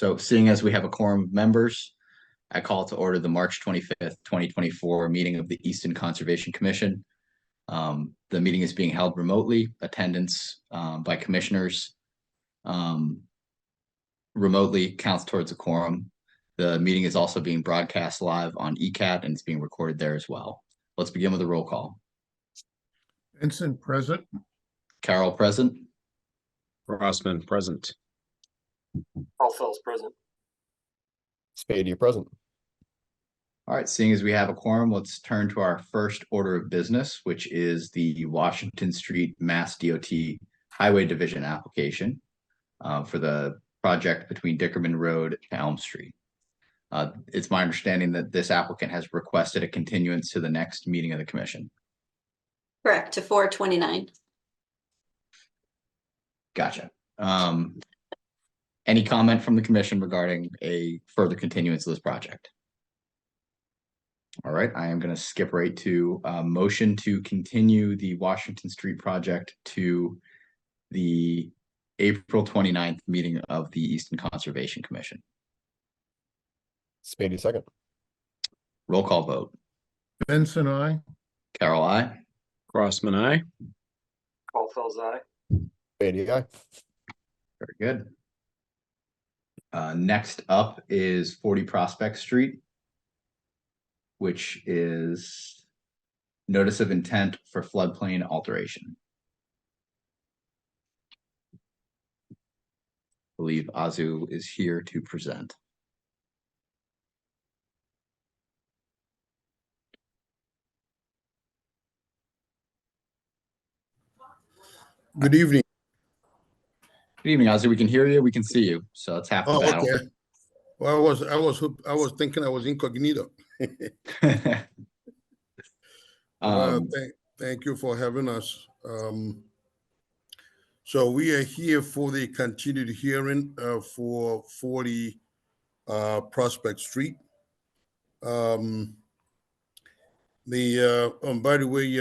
So seeing as we have a quorum of members, I call to order the March 25th, 2024 meeting of the Easton Conservation Commission. The meeting is being held remotely. Attendance by commissioners remotely counts towards a quorum. The meeting is also being broadcast live on ECAT and it's being recorded there as well. Let's begin with a roll call. Vincent, present. Carol, present. Rossman, present. Paul Fells, present. Spady, present. All right, seeing as we have a quorum, let's turn to our first order of business, which is the Washington Street Mass DOT Highway Division application for the project between Dickerman Road and Elm Street. It's my understanding that this applicant has requested a continuance to the next meeting of the commission. Correct, to 4/29. Gotcha. Any comment from the commission regarding a further continuance of this project? All right, I am going to skip right to motion to continue the Washington Street project to the April 29th meeting of the Easton Conservation Commission. Spady, second. Roll call vote. Vincent, I. Carol, I. Rossman, aye. Paul Fells, aye. Spady, aye. Very good. Next up is 40 Prospect Street, which is notice of intent for floodplain alteration. I believe Azu is here to present. Good evening. Good evening, Azu. We can hear you. We can see you. So it's half the Oh, battle. okay. Well, I was thinking I was incognito. Thank you for having us. So we are here for the continued hearing for 40 Prospect Street. By the way,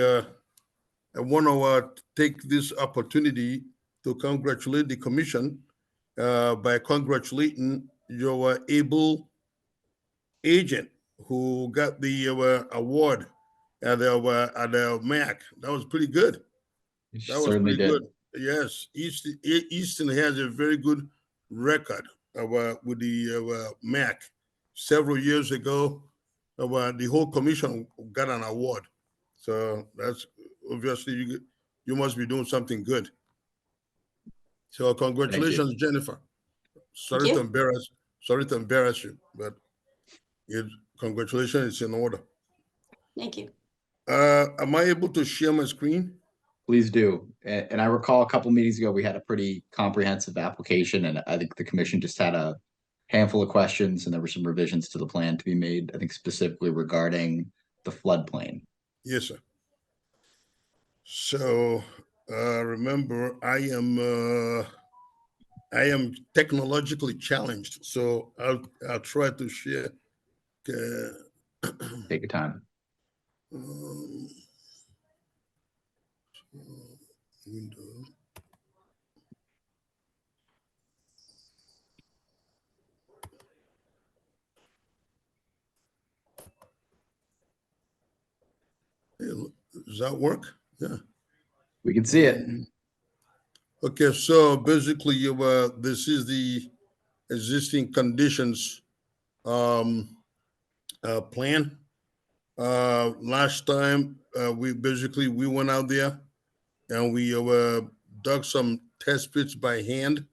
I want to take this opportunity to congratulate the commission by congratulating your able agent who got the award at the MAC. That was pretty good. That was Certainly pretty did. good. Yes, Easton has a very good record with the MAC. Several years ago, the whole commission got an award. So that's obviously you must be doing something good. So congratulations, Jennifer. Sorry to embarrass you, but congratulations, it's in order. Thank you. Am I able to share my screen? Please do. And I recall a couple meetings ago, we had a pretty comprehensive application, and I think the commission just had a handful of questions, and there were some revisions to the plan to be made, I think specifically regarding the floodplain. Yes, sir. So remember, I am technologically challenged, so I'll try to share. Take your time. Window. Does that work? Yeah. We can see it. Okay, so basically, this is the existing conditions plan. Last time, we went out there and we dug some test pits by hand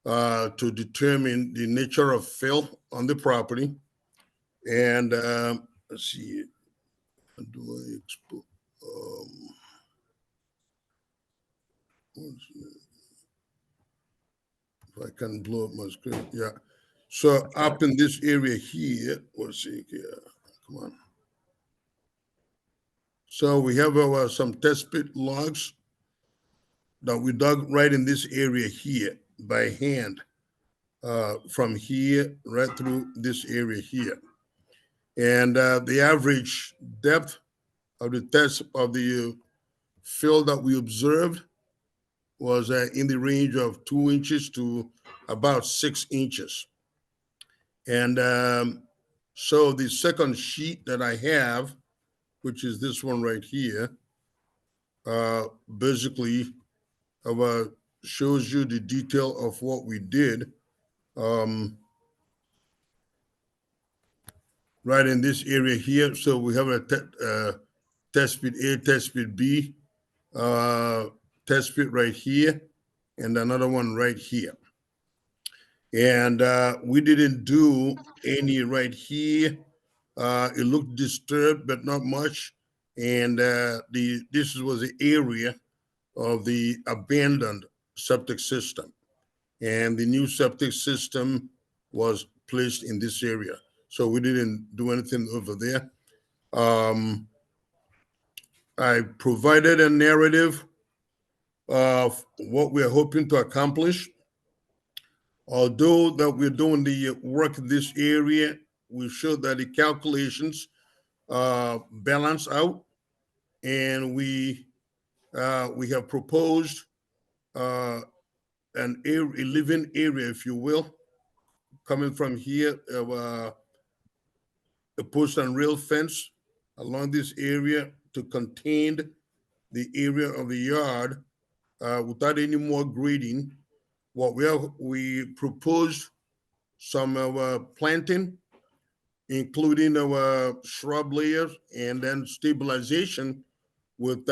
to determine the nature of fill on the property. And let's see, how do I export? If I can blow up my screen, yeah. So up in this area here, let's see here, come on. So we have some test pit logs that we dug right in this area here by hand, from here right through this area here. And the average depth of the test of the fill that we observed was in the range of 2 inches to about 6 inches. And so the second sheet that I have, which is this one right here, basically shows you the detail of what we did right in this area here. So we have a test pit A, test pit B, test pit right here, and another one right here. And we didn't do any right here. It looked disturbed, but not much. And this was the area of the abandoned septic system. And the new septic system was placed in this area. So we didn't do anything over there. I provided a narrative of what we're hoping to accomplish. Although that we're doing the work in this area, we showed that the calculations balance out, and we have proposed a living area, if you will, coming from here, a post and rail fence along this area to contain the area of the yard without any more grading. We proposed some planting, including our shrub layers, and then stabilization with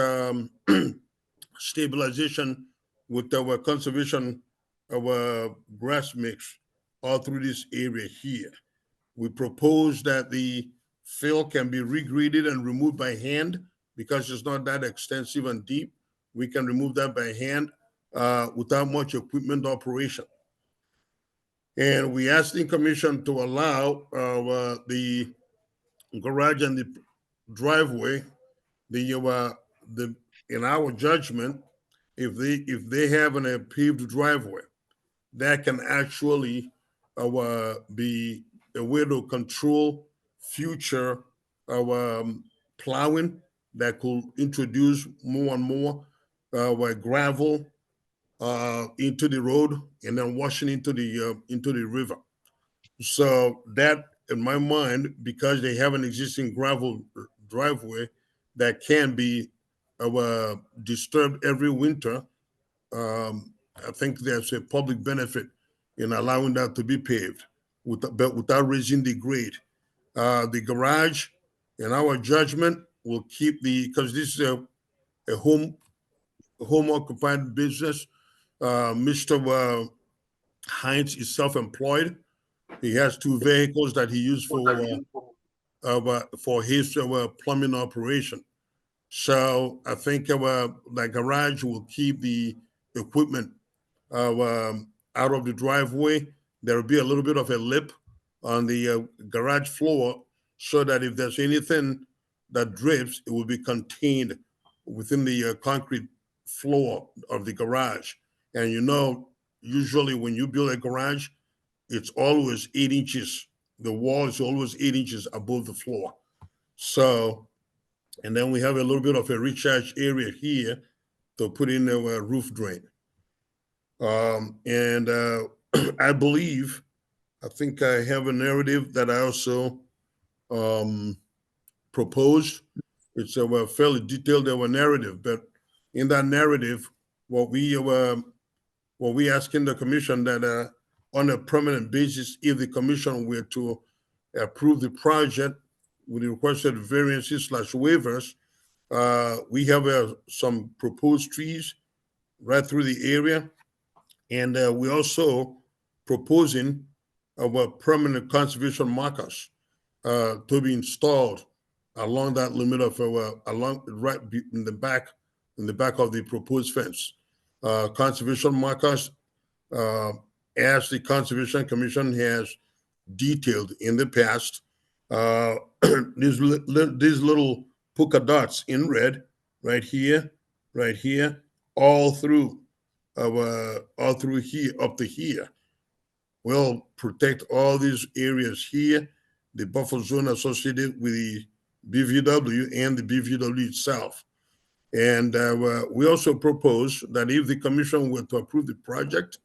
stabilization with our conservation of grass mix all through this area here. We propose that the fill can be regraded and removed by hand because it's not that extensive and deep. We can remove that by hand without much equipment operation. And we asked the commission to allow the garage and the driveway, in our judgment, if they have a paved driveway, that can actually be a way to control future plowing that could introduce more and more gravel into the road and then washing into the river. So that, in my mind, because they have an existing gravel driveway that can be disturbed every winter, I think there's a public benefit in allowing that to be paved but without raising the grade. The garage, in our judgment, will keep because this is a home occupied business. Mr. Hines is self-employed. He has 2 vehicles that he used for his plumbing operation. So I think the garage will keep the equipment out of the driveway. There will be a little bit of a lip on the garage floor so that if there's anything that drips, it will be contained within the concrete floor of the garage. And usually when you build a garage, it's always 8 inches. The wall is always 8 inches above the floor. So, and then we have a little bit of a recharge area here to put in a roof drain. And I think I have a narrative that I also proposed. It's a fairly detailed narrative, but in that narrative, what we asking the commission that on a permanent basis, if the commission were to approve the project with the requested variances / waivers, we have some proposed trees right through the area. And we're also proposing permanent conservation markers to be installed along that limit of right in the back of the proposed fence. Conservation markers, as the Conservation Commission has detailed in the past, these little polka dots in red, right here, all through here up to here, will protect all these areas here, the buffer zone associated with the BVW and the BVW itself. And we also propose that if the commission were to approve the project,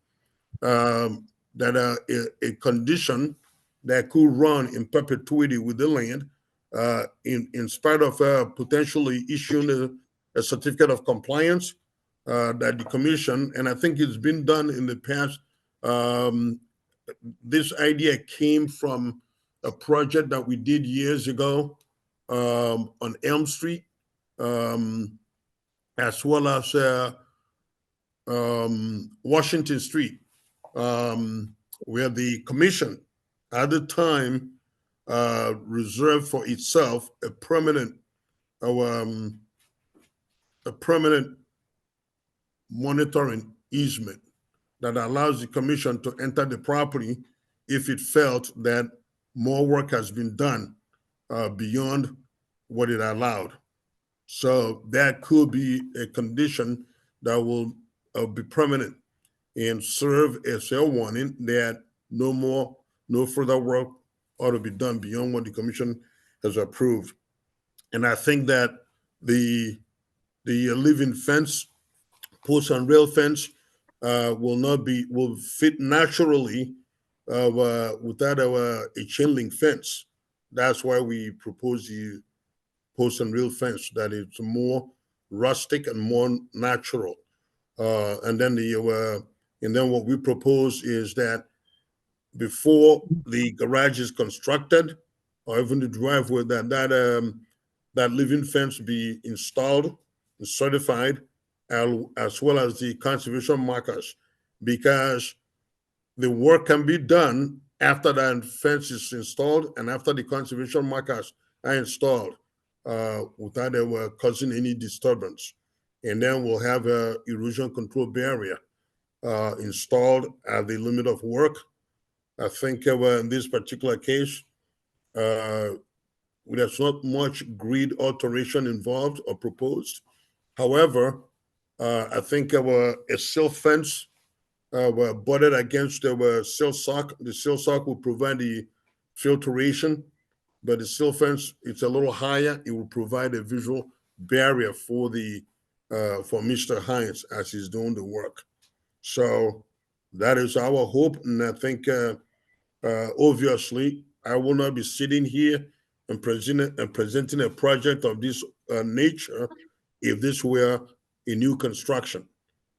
that a condition that could run in perpetuity with the land, in spite of potentially issuing a certificate of compliance, that the commission, and I think it's been done in the past. This idea came from a project that we did years ago on Elm Street, as well as Washington Street, where the commission at the time reserved for itself a permanent monitoring easement that allows the commission to enter the property if it felt that more work has been done beyond what it allowed. So that could be a condition that will be permanent and serve as a warning that no further work ought to be done beyond what the commission has approved. And I think that the living fence, post and rail fence, will fit naturally without a chain link fence. That's why we propose the post and rail fence, that it's more rustic and more natural. And then what we propose is that before the garage is constructed, or even the driveway, that living fence be installed and certified, as well as the conservation markers, because the work can be done after that fence is installed and after the conservation markers are installed, without causing any disturbance. And then we'll have a erosion control barrier installed at the limit of work. I think in this particular case, there's not much grid alteration involved or proposed. However, I think a sill fence butted against the sill sock. The sill sock will provide the filtration, but the sill fence, it's a little higher. It will provide a visual barrier for Mr. Hines as he's doing the work. So that is our hope, and I think obviously I will not be sitting here and presenting a project of this nature if this were a new construction.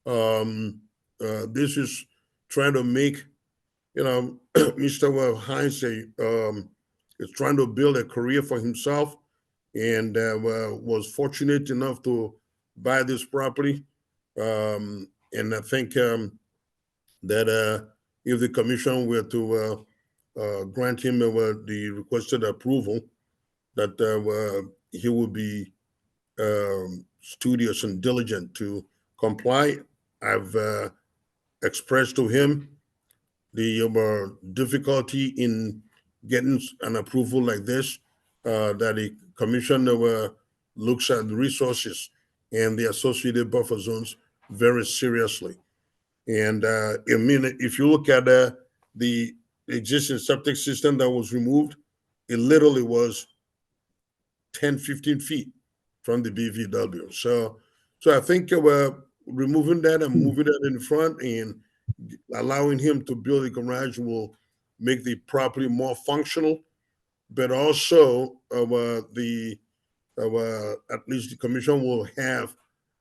This is trying to make, Mr. Hines is trying to build a career for himself, and was fortunate enough to buy this property. And I think that if the commission were to grant him the requested approval, that he would be studious and diligent to comply. I've expressed to him the difficulty in getting an approval like this, that the commission looks at the resources and the associated buffer zones very seriously. And if you look at the existing septic system that was removed, it literally was 10, 15 feet from the BVW. So I think we're removing that and moving that in front and allowing him to build a garage will make the property more functional, but also at least the commission will have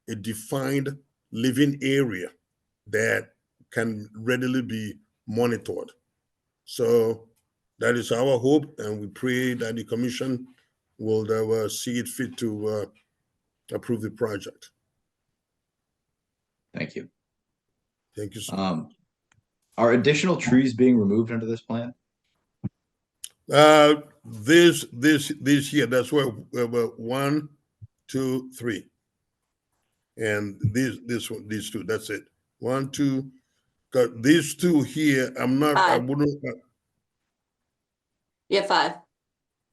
a defined living area that can readily be monitored. So that is our hope, and we pray that the commission will see it fit to approve the project. Thank you. Thank you, sir. Are additional trees being removed under this plan? This here, that's where 1, 2, 3, and these two. That's it. 1, 2. Cause these two here, I wouldn't. You have 5.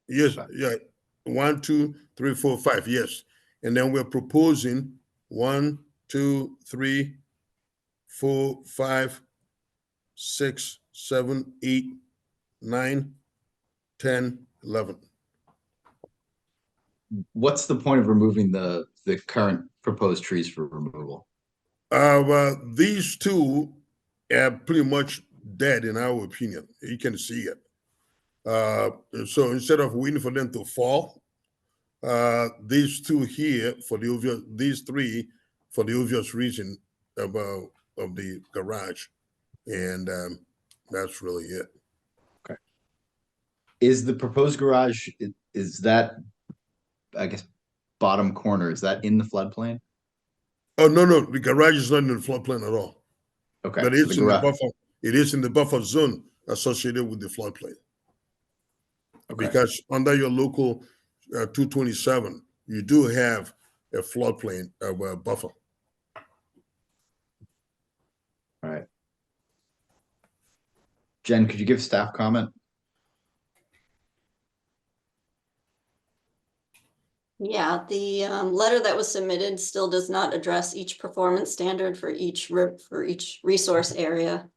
Yes, yeah. 1, 2, 3, 4, 5. Yes, and then we're proposing 1, 2, 3, 4, 5, 6, 7, 8, 9, 10, 11. What's the point of removing the current proposed trees for removal? These two are pretty much dead in our opinion. You can see it. So instead of waiting for them to fall, these two here for the obvious, these three for the obvious reason of the garage, and that's really it. Is the proposed garage, is that, I guess, bottom corner, is that in the floodplain? Oh no, the garage is not in the floodplain at all, Okay. but so it's the in the garage- buffer. It is in the buffer zone associated with the floodplain. Okay. Because under your local 227, you do have a floodplain buffer. All right. Jen, could you give staff comment? Yeah, the letter that was submitted still does not address each performance standard for each resource area.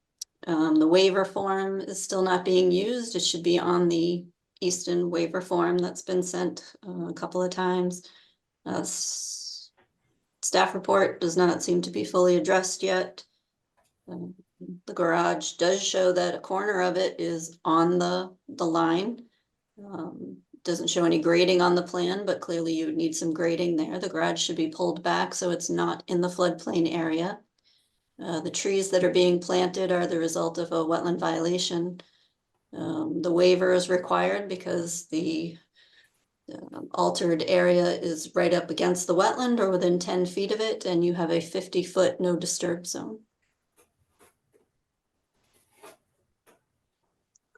The waiver form is still not being used. It should be on the Easton waiver form that's been sent a couple of times. Staff report does not seem to be fully addressed yet. The garage does show that a corner of it is on the line. Doesn't show any grading on the plan, but clearly you would need some grading there. The garage should be pulled back so it's not in the floodplain area. The trees that are being planted are the result of a wetland violation. The waiver is required because the altered area is right up against the wetland or within 10 feet of it, and you have a 50-foot no disturb zone.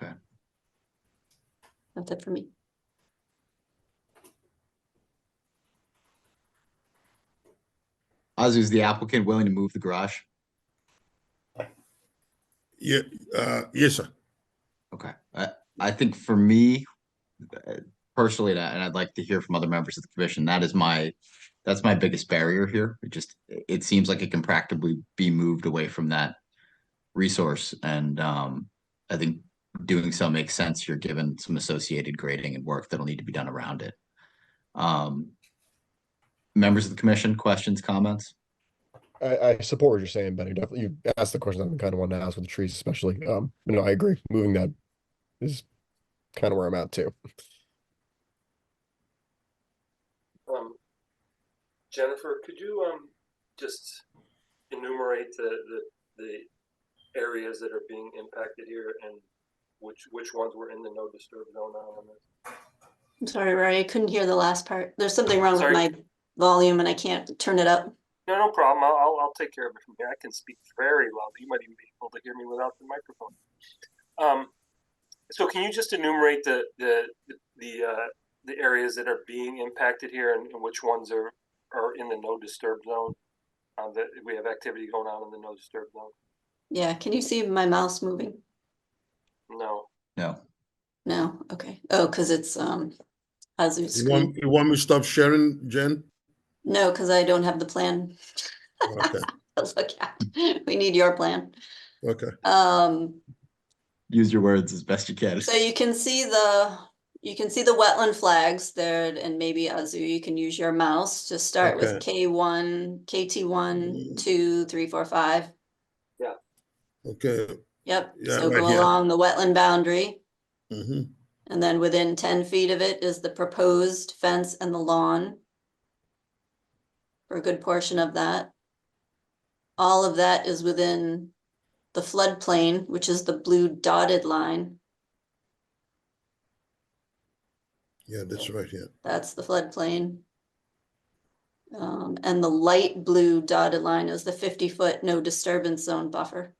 Okay. That's it for me. Azu, is the applicant willing to move the garage? Yeah, yes, sir. Okay, I think for me, personally, and I'd like to hear from other members of the commission, that's my biggest barrier here. It seems like it can practically be moved away from that resource, and I think doing so makes sense here, given some associated grading and work that'll need to be done around it. Members of the commission, questions, comments? I support what you're saying, Benny. Definitely, you asked the question I've been kind of wanting to ask with the trees, especially. I agree. Moving that is kind of where I'm at too. Jennifer, could you just enumerate the areas that are being impacted here and which ones were in the no disturb zone on this? I'm sorry, Rory, I couldn't hear the last part. There's something wrong with Sorry. my volume and I can't turn it up. No problem. I'll take care of it from here. I can speak very loudly. You might even be able to hear me without the microphone. So can you just enumerate the areas that are being impacted here and which ones are in the no disturb zone? That we have activity going on in the no disturb zone. Yeah, can you see my mouse moving? No. No. No, okay. Oh, because it's Azu's screen. You want me to stop sharing, Jen? No, because I don't have the plan Okay, to look at. We need your plan. okay. Use your words as best you can. So you can see the wetland flags there, and maybe Azu, you can use your mouse to start with K1, KT1, 2, 3, 4, 5. Okay. Yep. Yeah, So right go here. along the wetland boundary, Mm-hmm. and then within 10 feet of it is the proposed fence and the lawn. For a good portion of that. All of that is within the floodplain, which is the blue dotted line. Yeah, that's right here. That's the floodplain. And the light blue dotted line is the 50-foot no disturbance zone buffer.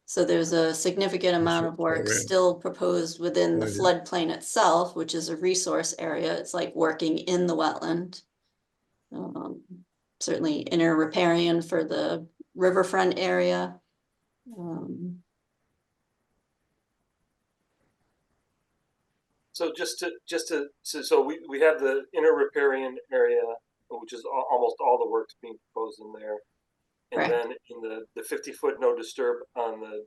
So there's a significant amount of work right. still proposed within the Right, yeah. floodplain itself, which is a resource area. It's like working in the wetland. Certainly inner riparian for the riverfront area. So so we have the inner riparian area, which is almost all the work's being proposed in there. And Correct. then in the 50-foot no disturb on the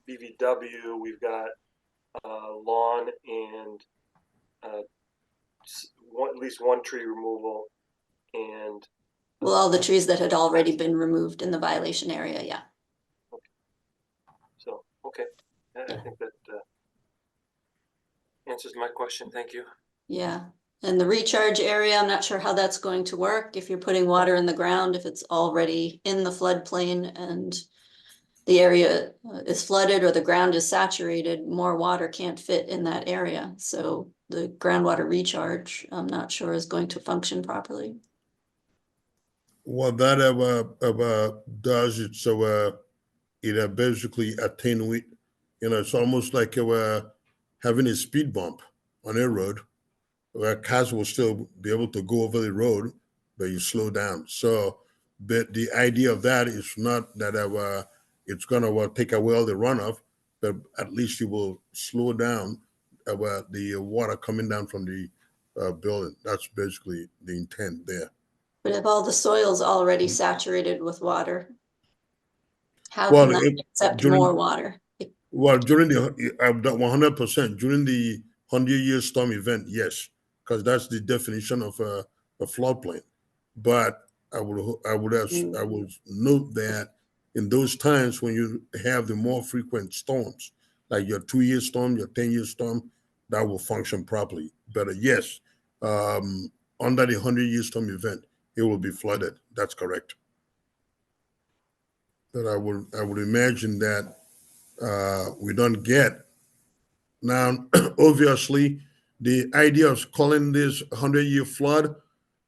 BVW, we've got lawn and at least one tree removal and Well, all the trees that had already been removed in the violation area, yeah. so okay. I think that Answers my question. Thank you. Yeah, and the recharge area, I'm not sure how that's going to work, if you're putting water in the ground, if it's already in the floodplain and the area is flooded or the ground is saturated, more water can't fit in that area. So the groundwater recharge, I'm not sure is going to function properly. What that does, it's it basically attenuate. It's almost like having a speed bump on a road where cars will still be able to go over the road, but you slow down. So, but the idea of that is not that it's gonna take away all the runoff, but at least you will slow down the water coming down from the building. That's basically the intent there. But if all the soil's already saturated with water, how Well, can that accept during more water? during the 100% during the 100-year storm event, yes, because that's the definition of a floodplain. But I would note that in those times when you have the more frequent storms, like your 2-year storm, your 10-year storm, that will function properly. But yes, under the 100-year storm event, it will be flooded. That's correct. But I would imagine that we don't get. Now, obviously, the idea of calling this 100-year flood,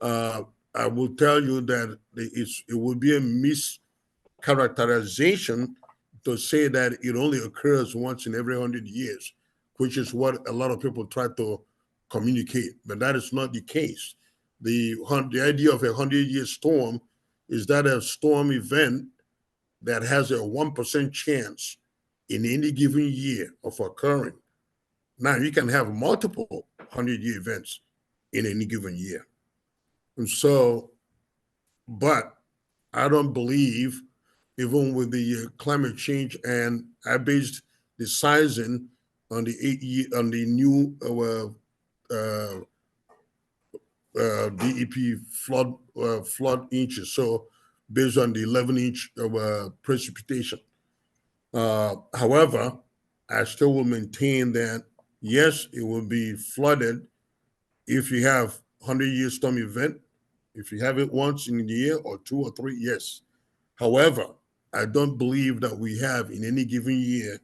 I will tell you that it would be a mischaracterization to say that it only occurs once in every 100 years, which is what a lot of people try to communicate, but that is not the case. The idea of a 100-year storm is that a storm event that has a 1% chance in any given year of occurring. Now, you can have multiple 100-year events in any given year. And so, but I don't believe, even with the climate change, and I based the sizing on the new DEP flood inches. So based on the 11-inch precipitation. However, I still will maintain that, yes, it will be flooded if you have 100-year storm event. If you have it once in a year or 2 or 3, yes. However, I don't believe that we have in any given year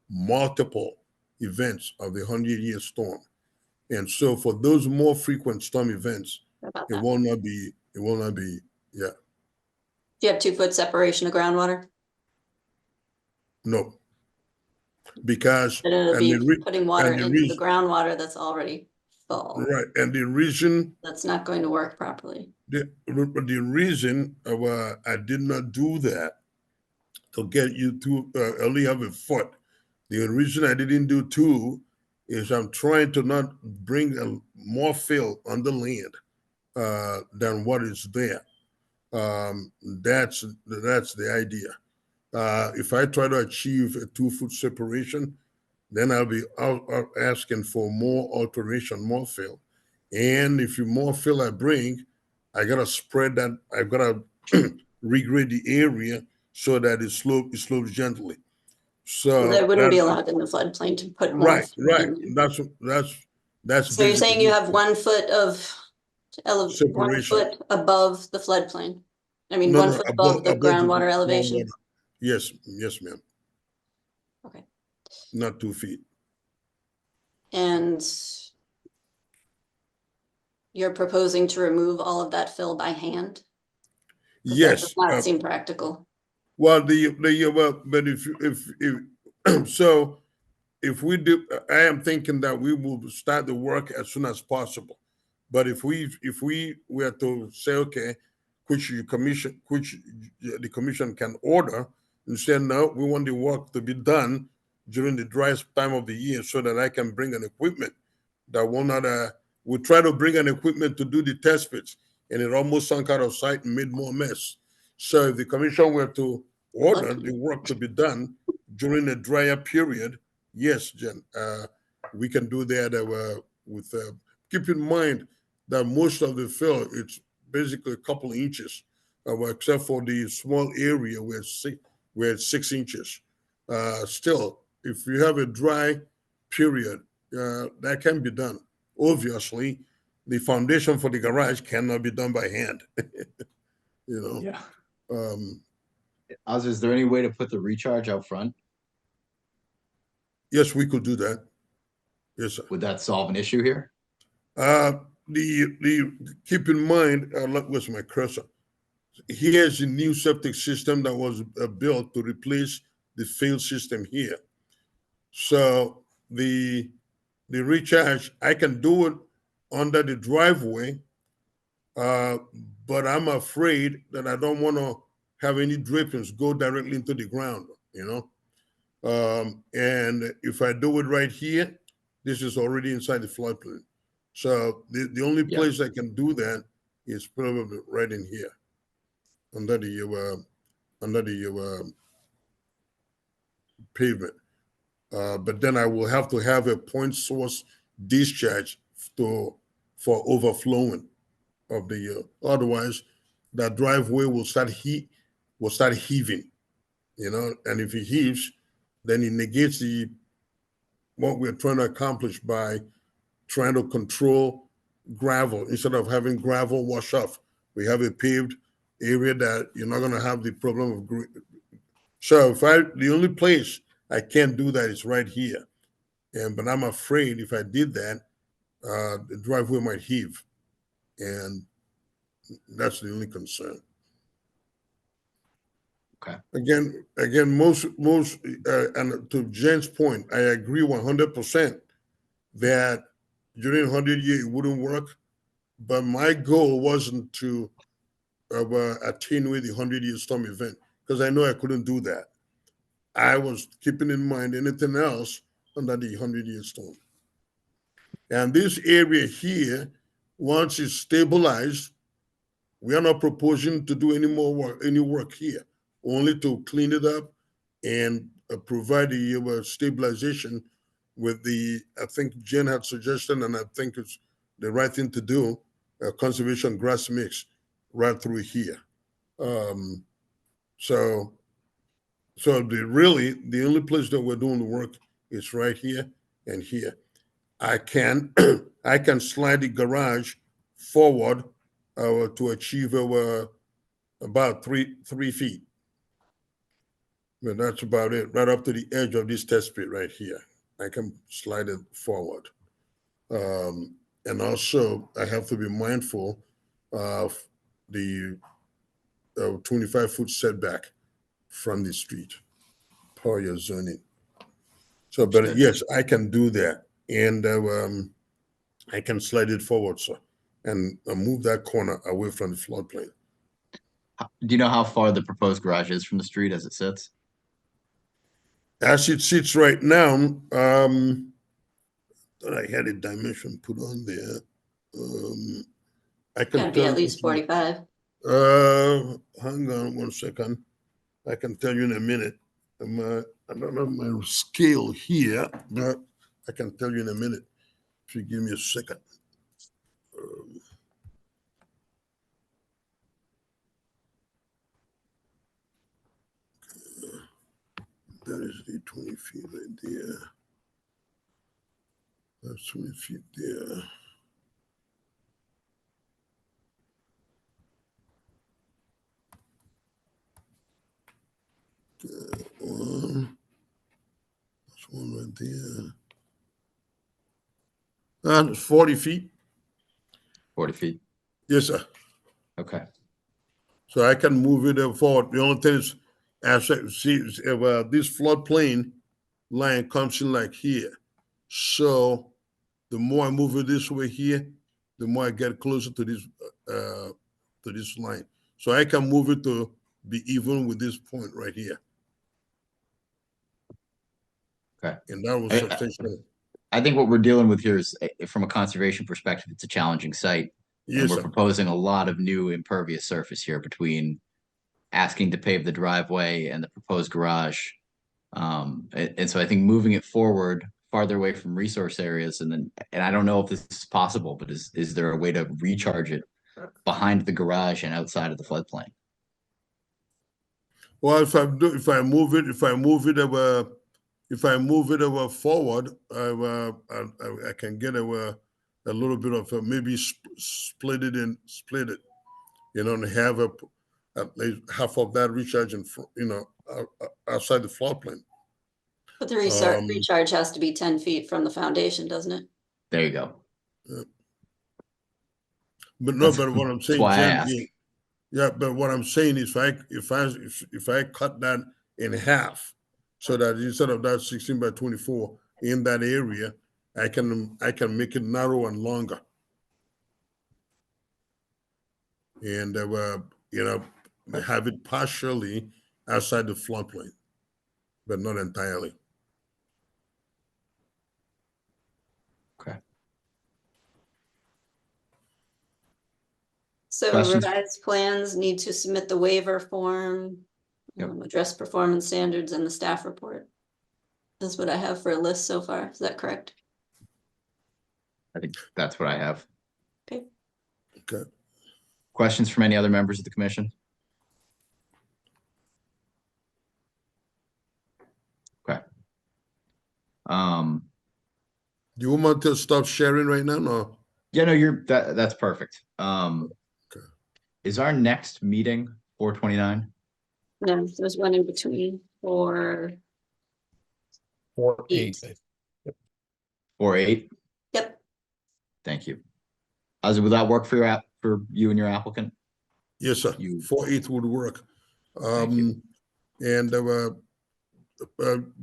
multiple events of the 100-year storm. And so for those more frequent storm events, it will not be, yeah. Do you have 2-foot separation of groundwater? No. Because And it'll be putting water and the into the reason, groundwater that's already full. right, and the reason That's not going to work properly. the reason I did not do that to get you to only have a foot. The reason I didn't do 2 is I'm trying to not bring more fill on the land than what is there. That's the idea. If I try to achieve a 2-foot separation, then I'll be out asking for more alteration, more fill. And if you more fill I bring, I gotta spread that. I've gotta regrade the area so that it slopes gently. So They wouldn't be allowed in the floodplain to put more. right. in. That's So you're saying you have 1 foot of 1 separation. foot above the floodplain? I mean, No, 1 no, foot above the groundwater elevation? groundwater. Yes, ma'am. Okay. Not 2 feet. And you're proposing to remove all of that fill by hand? 'Cause that Yes. does not seem practical. Well, but if so, if we do, I am thinking that we will start the work as soon as possible. But if we were to say, okay, which the commission can order, and say, no, we want the work to be done during the driest time of the year so that I can bring an equipment that will not, we try to bring an equipment to do the test pits, and it almost sunk out of sight and made more mess. So if the commission were to order the work to be done during a drier period, yes, Jen, we can do that with, keep in mind that most of the fill, it's basically a couple of inches, except for the small area where it's 6 inches. Still, if you have a dry period that can be done. Obviously, the foundation for the garage cannot be done by hand. You know, Yeah. um, Oz, is there any way to put the recharge out front? yes, we could do that. Yes, sir. Would that solve an issue here? The keep in mind, look, where's my cursor? Here's the new septic system that was built to replace the failed system here. So the recharge, I can do it under the driveway, but I'm afraid that I don't want to have any drippings go directly into the ground, you know? And if I do it right here, this is already inside the floodplain. So the only Yeah. place I can do that is probably right in here, under the pavement. But then I will have to have a point source discharge for overflowing of the. Otherwise, that driveway will start heaving, you know. And if it heaves, then it negates what we're trying to accomplish by trying to control gravel. Instead of having gravel wash off, we have a paved area that you're not going to have the problem of. So the only place I can't do that is right here, but I'm afraid if I did that, the driveway might heave, and that's the only concern. Okay. Again, most, and to Jen's point, I agree 100% that during 100 year it wouldn't work, but my goal wasn't to attenuate the 100-year storm event, because I know I couldn't do that. I was keeping in mind anything else under the 100-year storm. And this area here, once it's stabilized, we are not proposing to do any work here, only to clean it up and provide the stabilization with I think Jen had suggested, and I think it's the right thing to do, conservation grass mix right through here. So the only place that we're doing the work is right here and here. I can slide the garage forward to achieve about three feet. But that's about it, right up to the edge of this test pit right here. I can slide it forward. And also, I have to be mindful of the 25-foot setback from the street per your zoning. So, but yes, I can do that. And I can slide it forward, sir, and move that corner away from the floodplain. Do you know how far the proposed garage is from the street as it sits? As it sits right now, thought I had a dimension put on there. I can Gotta be at least 45. Hang on 1 second. I can tell you in a minute. I don't have my scale here, but I can tell you in a minute if you give me a second. That is the 20 feet right there. That's 20 feet there. One. That's one right there. And 40 feet. 40 feet. Yes, sir. Okay. So I can move it forward. The only thing is, as I see, this floodplain line comes in like here. So the more I move it this way here, the more I get closer to this line. So I can move it to be even with this point right here. Okay. And that was substantial. I think what we're dealing with here is, from a conservation perspective, it's a challenging site. And Yes, we're sir. proposing a lot of new impervious surface here between asking to pave the driveway and the proposed garage. And so I think moving it forward farther away from resource areas, and I don't know if this is possible, but is there a way to recharge it behind the garage and outside of the floodplain? Well, if I move it if I move it over forward, I can get a little bit of maybe split it, and have at least half of that recharge in outside the floodplain. But the recharge, Um, recharge has to be 10 feet from the foundation, doesn't it? There you go. But no, That's- but what I'm that's saying, why I Jen, asked. yeah, but what I'm saying is if I cut that in half, so that instead of that 16 by 24 in that area, I can make it narrow and longer. And have it partially outside the floodplain, but not entirely. Okay. So Questions? revised plans need to submit the waiver form, Yep. address performance standards and the staff report. That's what I have for a list so far. Is that correct? I think that's what I have. Okay. Okay. Questions from any other members of the commission? Okay. Do you want to stop sharing right now? No. Yeah, no, that's perfect. Okay. Is our next meeting 4/29? No, there's one in between for, 4/8. 4/8? yep, Thank you. Will that work for you and your applicant? Yes, sir. You- 4/8 would work. Thank you. And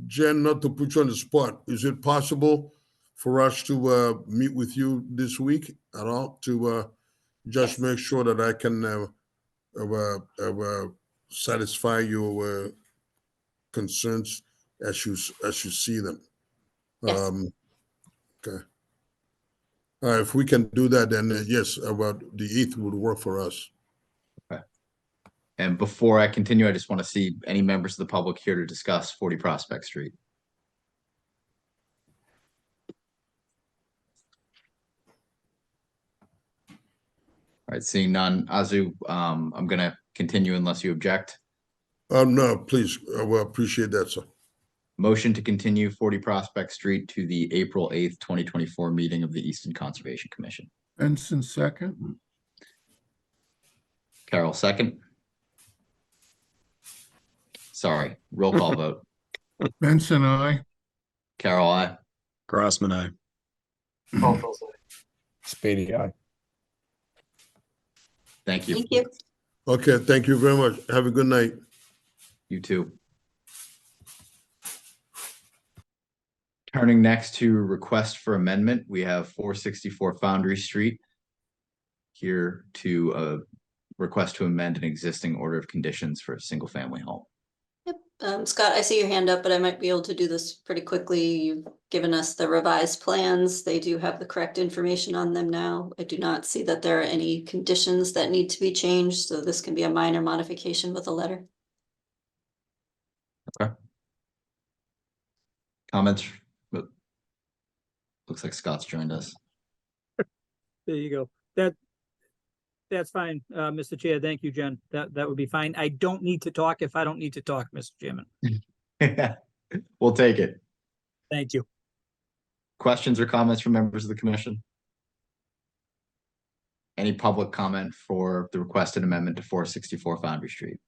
Jen, not to put you on the spot, is it possible for us to meet with you this week at all to just Yes. make sure that I can satisfy your concerns as you see them? Yes. Okay. If we can do that, then yes, about the 8th would work for us. And before I continue, I just want to see any members of the public here to discuss 40 Prospect Street. All right, seeing none. Azu, I'm gonna continue unless you object. No, please, I will appreciate that, sir. Motion to continue 40 Prospect Street to the April 8th, 2024 meeting of the Easton Conservation Commission. Benson second. Carol, second. Sorry, roll call vote. Benson, I. Carol, I. Crossman, I. Paul Phil's aye. Spady, aye. Thank you. thank you. Okay, thank you very much. Have a good night. You too. Turning next to request for amendment, we have 464 Foundry Street. Here to request to amend an existing order of conditions for a single family home. Yep. Scott, I see your hand up, but I might be able to do this pretty quickly. You've given us the revised plans. They do have the correct information on them now. I do not see that there are any conditions that need to be changed, so this can be a minor modification with a letter. Comments? Looks like Scott's joined us. There you go. That's fine, Mr. Chair. Thank you, Jen. That would be fine. I don't need to talk if I don't need to talk, Mr. Chairman. We'll take it. Thank you. Questions or comments from members of the commission? Any public comment for the requested amendment to 464 Foundry Street?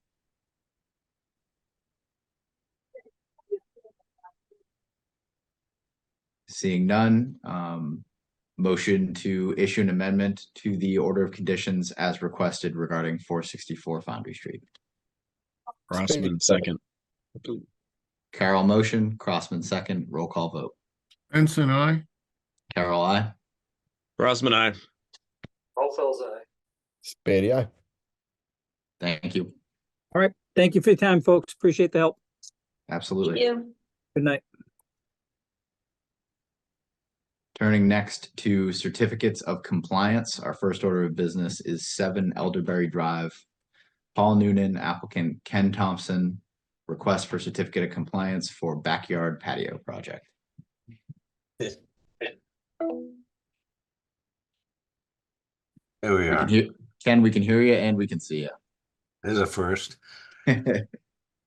Seeing none, motion to issue an amendment to the order of conditions as requested regarding 464 Foundry Street. Crossman, second. Carol motion, Crossman second, roll call vote. Benson, I. Carol, I. Crossman, I. Paul Phil's aye. Spady, aye. Thank you. All right. Thank you for your time, folks. Appreciate the help. Thank Absolutely. you. Good night. Turning next to certificates of compliance, our first order of business is 7 Elderberry Drive. Paul Noonan, applicant Ken Thompson, request for certificate of compliance for backyard patio project. Here we We are. can hear, Ken, we can hear you and we can see There's a first. you.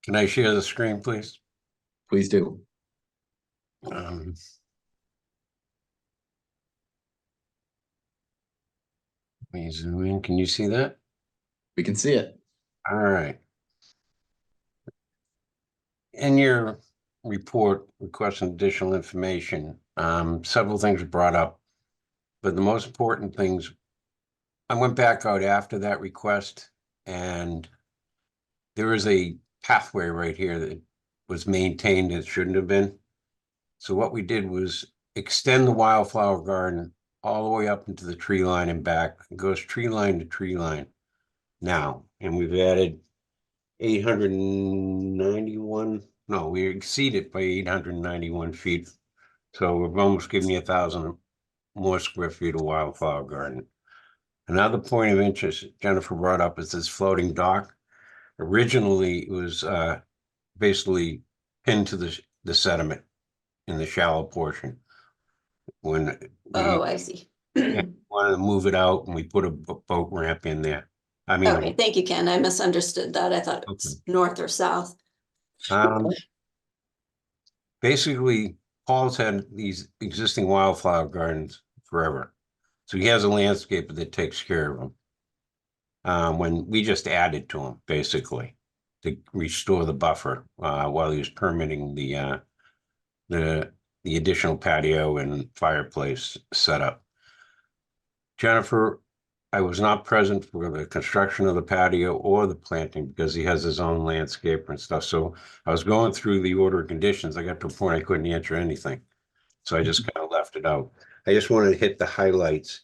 Can I share the screen, please? Please do. Um, Let me zoom in. Can you see that? We can see it. All right. In your report requesting additional information, several things were brought up, but the most important things, I went back out after that request, and there is a pathway right here that was maintained that shouldn't have been. So what we did was extend the wildflower garden all the way up into the tree line and back. It goes tree line to tree line now, and we've added 891. No, we exceeded by 891 feet. So we've almost given you 1,000 more square feet of wildflower garden. Another point of interest Jennifer brought up is this floating dock. Originally, it was basically pinned to the sediment in the shallow portion. When we Oh, I see. wanted to move it out, and we put a boat ramp in there. I mean, Okay, thank you, Ken. I misunderstood that. I thought it was north or south. basically, Paul's had these existing wildflower gardens forever. So he has a landscaper that takes care of them. When we just added to him, basically, to restore the buffer, while he was permitting the additional patio and fireplace setup. Jennifer, I was not present for the construction of the patio or the planting because he has his own landscaper and stuff. So I was going through the order of conditions. I got to a point I couldn't answer anything. So I just kind of left it out. I just wanted to hit the highlights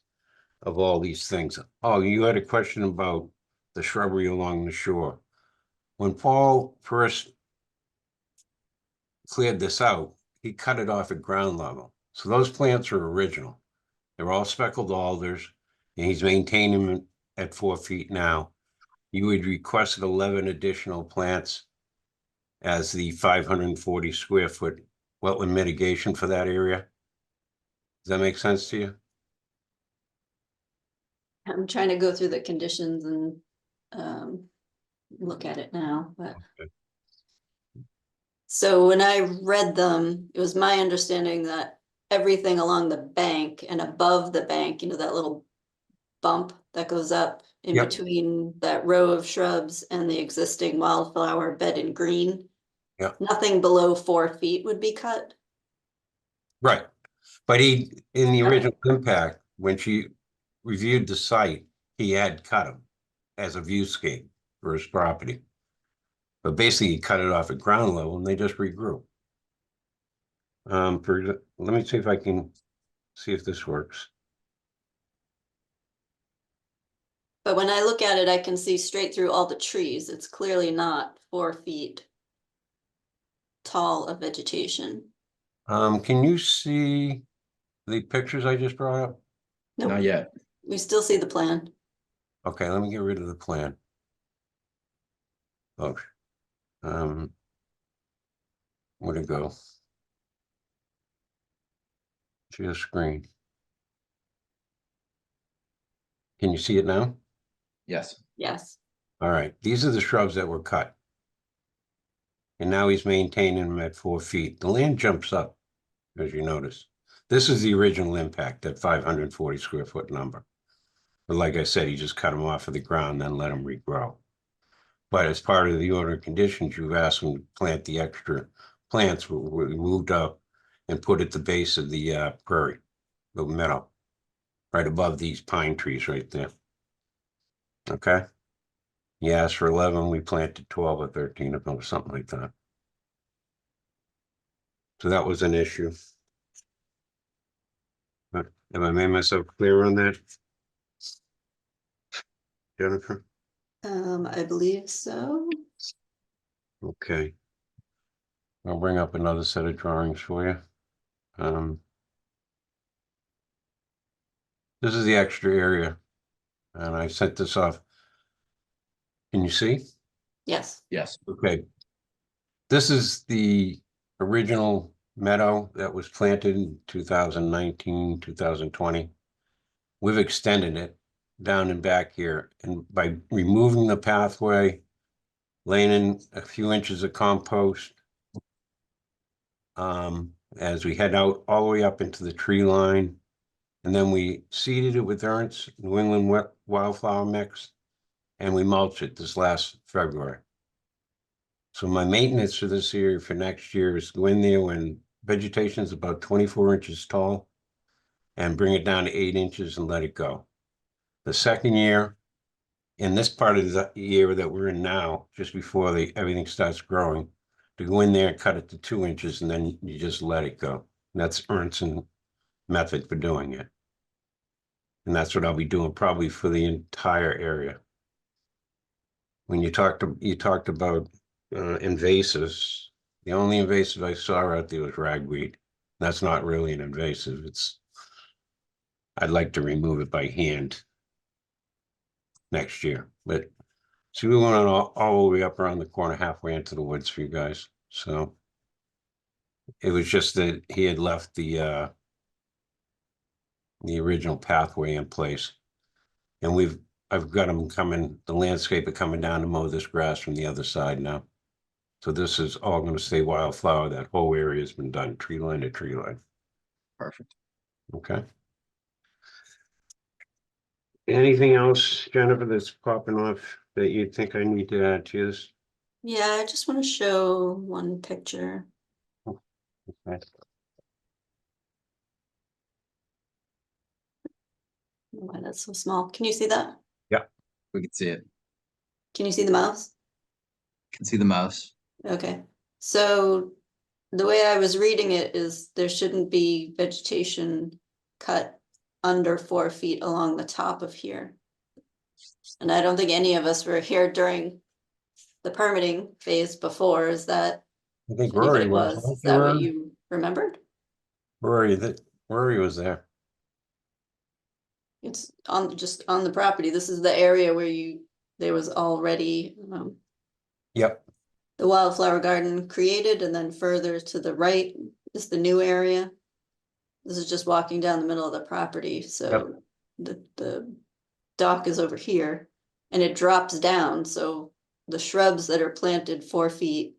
of all these things. Oh, you had a question about the shrubbery along the shore. When Paul first cleared this out, he cut it off at ground level. So those plants are original. They're all speckled alders, and he's maintaining them at 4 feet now. You would requested 11 additional plants as the 540 square foot wetland mitigation for that area. Does that make sense to you? I'm trying to go through the conditions and look at it now, but. Okay. So when I read them, it was my understanding that everything along the bank and above the bank, you know, that little bump that goes up in Yep. between that row of shrubs and the existing wildflower bed in green. Yep. Nothing below 4 feet would be cut. Right. But he, in the original impact, when she reviewed the site, he had cut them as a viewscape for his property. But basically, he cut it off at ground level and they just regrew. Let me see if I can see if this works. But when I look at it, I can see straight through all the trees. It's clearly not 4 feet tall of vegetation. Can you see the pictures I just brought up? Nope. Not yet. We still see the plan. Okay, let me get rid of the plan. Oh, where'd it go? Share screen. Can you see it now? Yes. Yes. All right, these are the shrubs that were cut. And now he's maintaining them at 4 feet. The land jumps up, as you notice. This is the original impact, that 540 square foot number. But like I said, he just cut them off of the ground, then let them regrow. But as part of the order of conditions, you've asked him to plant the extra plants we moved up and put at the base of the prairie, the meadow, right above these pine trees right there. Okay. He asked for 11, we planted 12 or 13 of them, or something like that. So that was an issue. But have I made myself clear on that, Jennifer? I believe so. Okay. I'll bring up another set of drawings for you. This is the extra area, and I sent this off. Can you see? Yes. Yes. Okay. This is the original meadow that was planted in 2019, 2020. We've extended it down and back here, and by removing the pathway, laying in a few inches of compost, as we head out all the way up into the tree line. And then we seeded it with Ernst New England wildflower mix, and we mulched it this last February. So my maintenance for this year, for next year, is go in there when vegetation is about 24 inches tall and bring it down to 8 inches and let it go. The second year, in this part of the year that we're in now, just before everything starts growing, to go in there and cut it to 2 inches, and then you just let it go. And that's Ernst's method for doing it. And that's what I'll be doing probably for the entire area. When you talked about invasives, the only invasive I saw out there was ragweed. That's not really an invasive. I'd like to remove it by hand next year, but see, we went all the way up around the corner, halfway into the woods for you guys. So it was just that he had left the original pathway in place, and I've got them coming, the landscaper coming down to mow this grass from the other side now. So this is all going to stay wildflower. That whole area has been done, tree line to tree line. Perfect. Okay. Anything else, Jennifer, that's popping off that you think I need to add to this? Yeah, I just want to show one picture. Okay. Why that's so small. Can you see that? We can see it. Can you see the mouse? Can see the mouse. Okay, so the way I was reading it is there shouldn't be vegetation cut under 4 feet along the top of here. And I don't think any of us were here during the permitting phase before. Is that, I think if anybody Rory was. is that what you remembered? Rory was there. It's just on the property. This is the area where there was already Yep. the wildflower garden created, and then further to the right is the new area. This is just walking down the middle of the property, so the dock is over here, and it drops down, so the shrubs that are planted 4 feet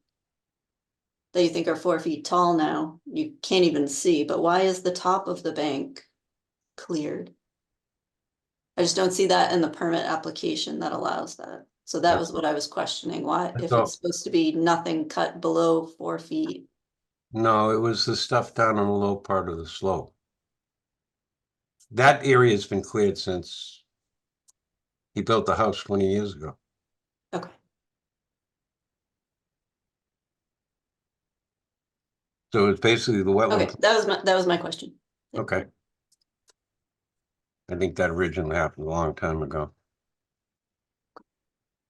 that you think are 4 feet tall now, you can't even see. But why is the top of the bank cleared? I just don't see that in the permit application that allows that. So that was what I was questioning, why, if all. it's supposed to be nothing cut below 4 feet. No, it was the stuff down on the low part of the slope. That area has been cleared since he built the house 20 years ago. Okay, So it's basically the okay, wetland. that was my question. Okay. I think that originally happened a long time ago.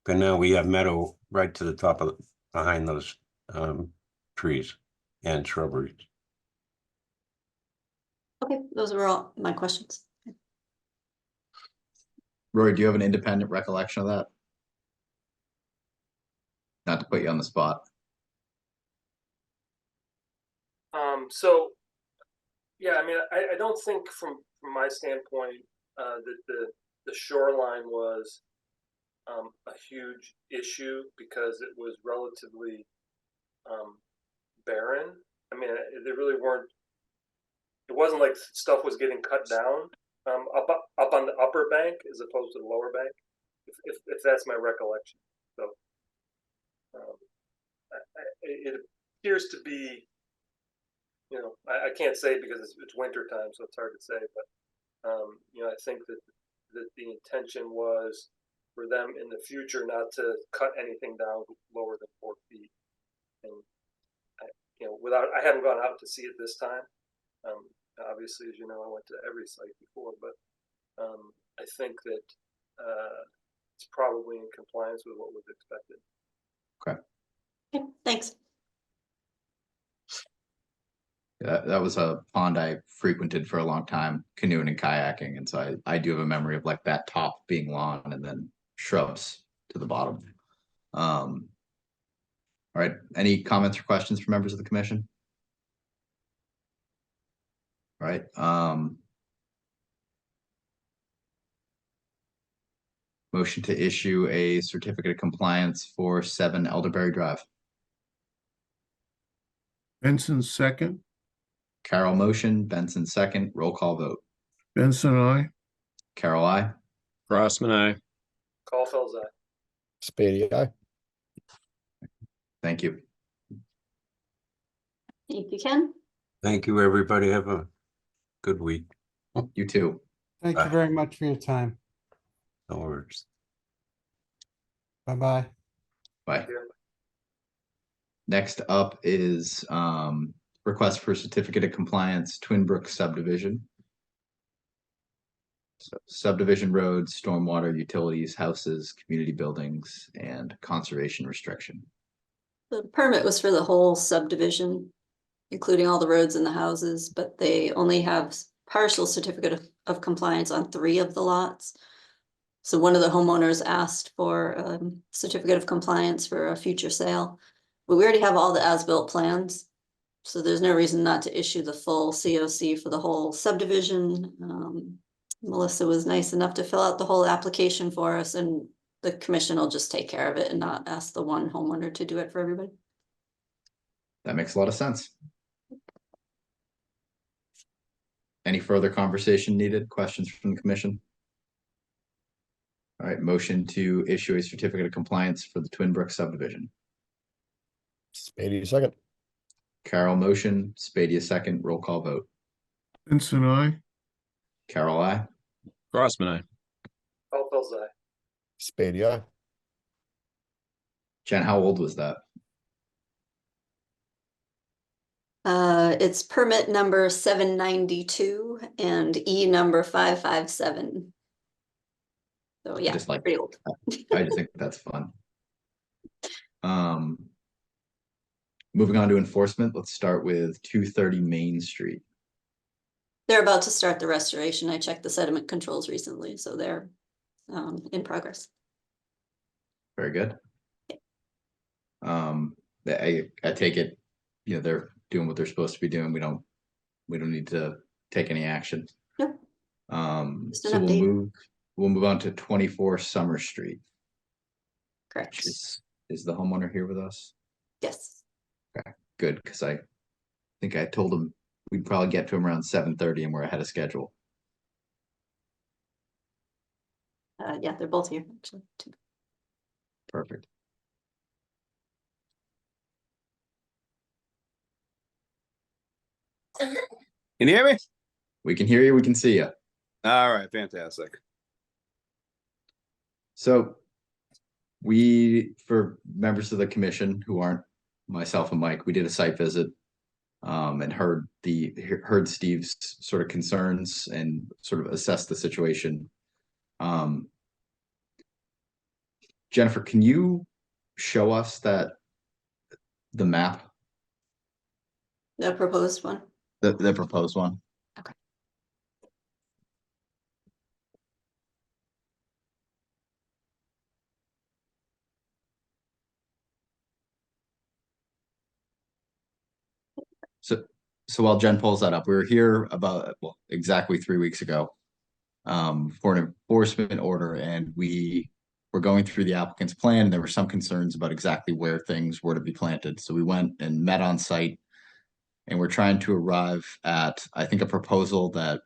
But now we have meadow right to the top of behind those trees and shrubberies. Okay, those were all my questions. Rory, do you have an independent recollection of that? Not to put you on the spot. So, yeah, I mean, I don't think from my standpoint that the shoreline was a huge issue because it was relatively barren. I mean, there really weren't. It wasn't like stuff was getting cut down up on the upper bank as opposed to the lower bank, if that's my recollection. So it appears to be. You know, I can't say because it's winter time, so it's hard to say. But you know, I think that the intention was for them in the future not to cut anything down lower than 4 feet. And you know, I haven't gone out to see it this time. Obviously, as you know, I went to every site before, but I think that it's probably in compliance with what was expected. Okay, thanks. That was a pond I frequented for a long time, canoeing and kayaking, and so I do have a memory of like that top being lawn and then shrubs to the bottom. All right, any comments or questions from members of the commission? All right, motion to issue a certificate of compliance for 7 Elderberry Drive. Benson, second. Carol motion, Benson second, roll call vote. Benson, I. Carol, I. Grossman, aye. Caulfield's eye. Spady, aye. Thank you. Thank you, Ken. Thank you, everybody. Have a good week. You too. Thank you very much for your time. No worries. Bye-bye. Bye. Next up is request for certificate of compliance, Twin Brook subdivision. So subdivision roads, stormwater, utilities, houses, community buildings, and conservation restriction. The permit was for the whole subdivision, including all the roads and the houses, but they only have partial certificate of compliance on 3 of the lots. So one of the homeowners asked for a certificate of compliance for a future sale, but we already have all the as-built plans. So there's no reason not to issue the full COC for the whole subdivision. Melissa was nice enough to fill out the whole application for us, and the commission will just take care of it and not ask the one homeowner to do it for everybody. That makes a lot of sense. Any further conversation needed? Questions from the commission? All right, motion to issue a certificate of compliance for the Twin Brook subdivision. Spady, second. Carol motion, Spady a second, roll call vote. Benson, I. Carol, I. Grossman, aye. Caulfield's eye. Spady, aye. Jen, how old was that? It's permit number 792 and E number 557. So yeah, Just like- pretty old. I just think that's fun. Moving on to enforcement, let's start with 230 Main Street. They're about to start the restoration. I checked the sediment controls recently, so they're in progress. Very good. I take it, you know, they're doing what they're supposed to be doing. We don't need to take any action. Nope. Just an So update. we'll move on to 24 Summer Street. Correct. Which is the homeowner here with us? Yes. Good, because I think I told him we'd probably get to him around 7:30 and we're ahead of schedule. Yeah, they're both here actually. Perfect. Can you hear me? We can hear you, we can see you. All right, fantastic. So for members of the commission who aren't myself and Mike, we did a site visit and heard Steve's sort of concerns and sort of assessed the situation. Jennifer, can you show us the map, The proposed one. the proposed one? Okay. So while Jen pulls that up, we were here about exactly 3 weeks ago for an enforcement order, and we were going through the applicant's plan, and there were some concerns about exactly where things were to be planted. So we went and met on site, and we're trying to arrive at, I think, a proposal that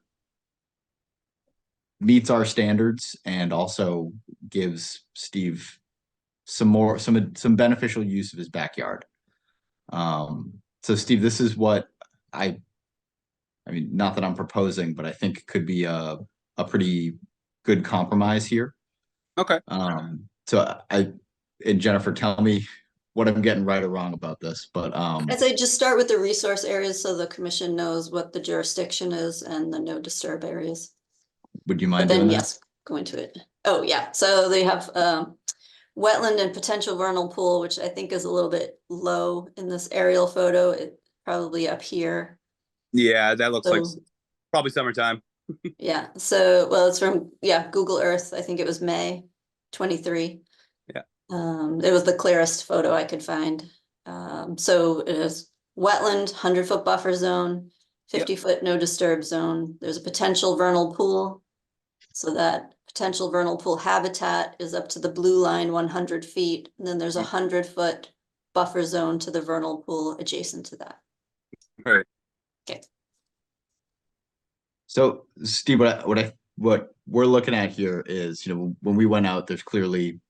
meets our standards and also gives Steve some beneficial use of his backyard. So Steve, this is what I mean, not that I'm proposing, but I think could be a pretty good compromise here. Okay. And Jennifer, tell me what I'm getting right or wrong about this, but I'd say just start with the resource areas so the commission knows what the jurisdiction is and the no disturb areas. would you But mind doing then that? yes, go into it. Oh yeah, so they have wetland and potential vernal pool, which I think is a little bit low in this aerial photo. It probably up here. Yeah, that looks like So probably summertime. yeah, so well, it's from Google Earth. I think it was May 23. Yeah. It was the clearest photo I could find. So it is wetland, 100-foot buffer zone, 50-foot no disturb zone. There's a potential vernal pool. So that potential vernal pool habitat is up to the blue line 100 feet. And then there's a 100-foot buffer zone to the vernal pool adjacent to that. Right. Okay, So Steve, what we're looking at here is, when we went out, there's clearly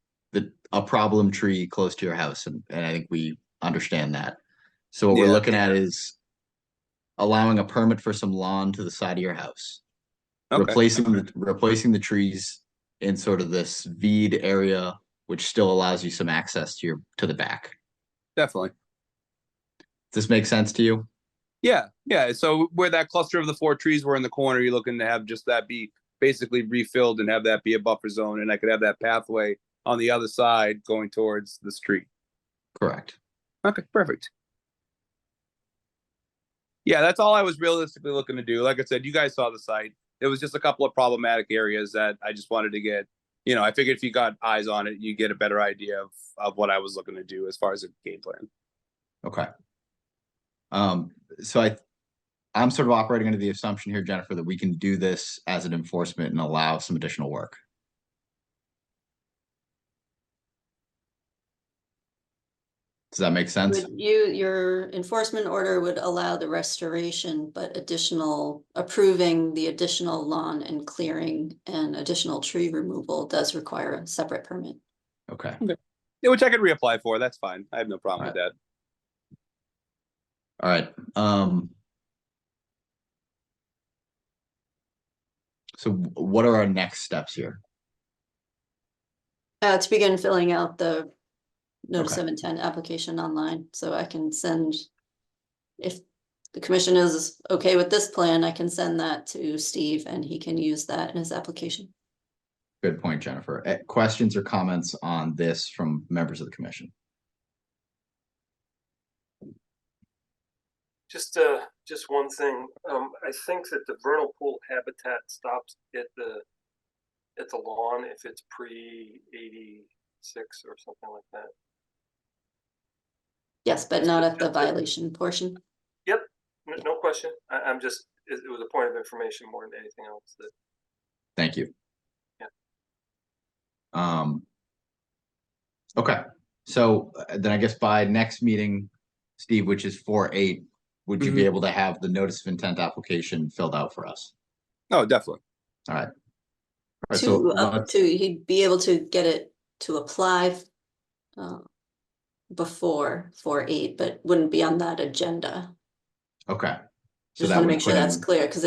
a problem tree close to your house, and I think we understand that. So what we're Yeah. looking at is allowing a permit for some lawn to the side of your house. Okay. Replacing the trees in sort of this V'd area, which still allows you some access to the back. Definitely. Does this make sense to you? Yeah. Yeah. So where that cluster of the 4 trees were in the corner, you're looking to have just that be basically refilled and have that be a buffer zone, and I could have that pathway on the other side going towards the street. Correct. Okay, perfect. Yeah, that's all I was realistically looking to do. Like I said, you guys saw the site. There was just a couple of problematic areas that I just wanted to get, I figured if you got eyes on it, you get a better idea of what I was looking to do as far as a game plan. Okay. So I'm sort of operating under the assumption here, Jennifer, that we can do this as an enforcement and allow some additional work. Does that make sense? Your enforcement order would allow the restoration, but approving the additional lawn and clearing and additional tree removal does require a separate permit. Okay. Yeah, which I could reapply for. That's fine. I have no problem with that. All right. So what are our next steps here? To begin filling out the notice Okay. of intent application online, so I can send, if the commission is okay with this plan, I can send that to Steve and he can use that in his application. Good point, Jennifer. Questions or comments on this from members of the commission? Just one thing. I think that the vernal pool habitat stops at the lawn if it's pre-86 or something like that. Yes, but not at the violation portion. Yep, no question. I'm just, it was a point of information more than anything else. Thank you. Yeah. Okay. So then I guess by next meeting, Steve, which is 4/8, would you be able to have the notice of intent application filled out for us? Oh, definitely. All right. All right, He'd be able to get it to apply before 4/8, but wouldn't be on that agenda. okay. So Just that want to would make sure put that's in- clear, because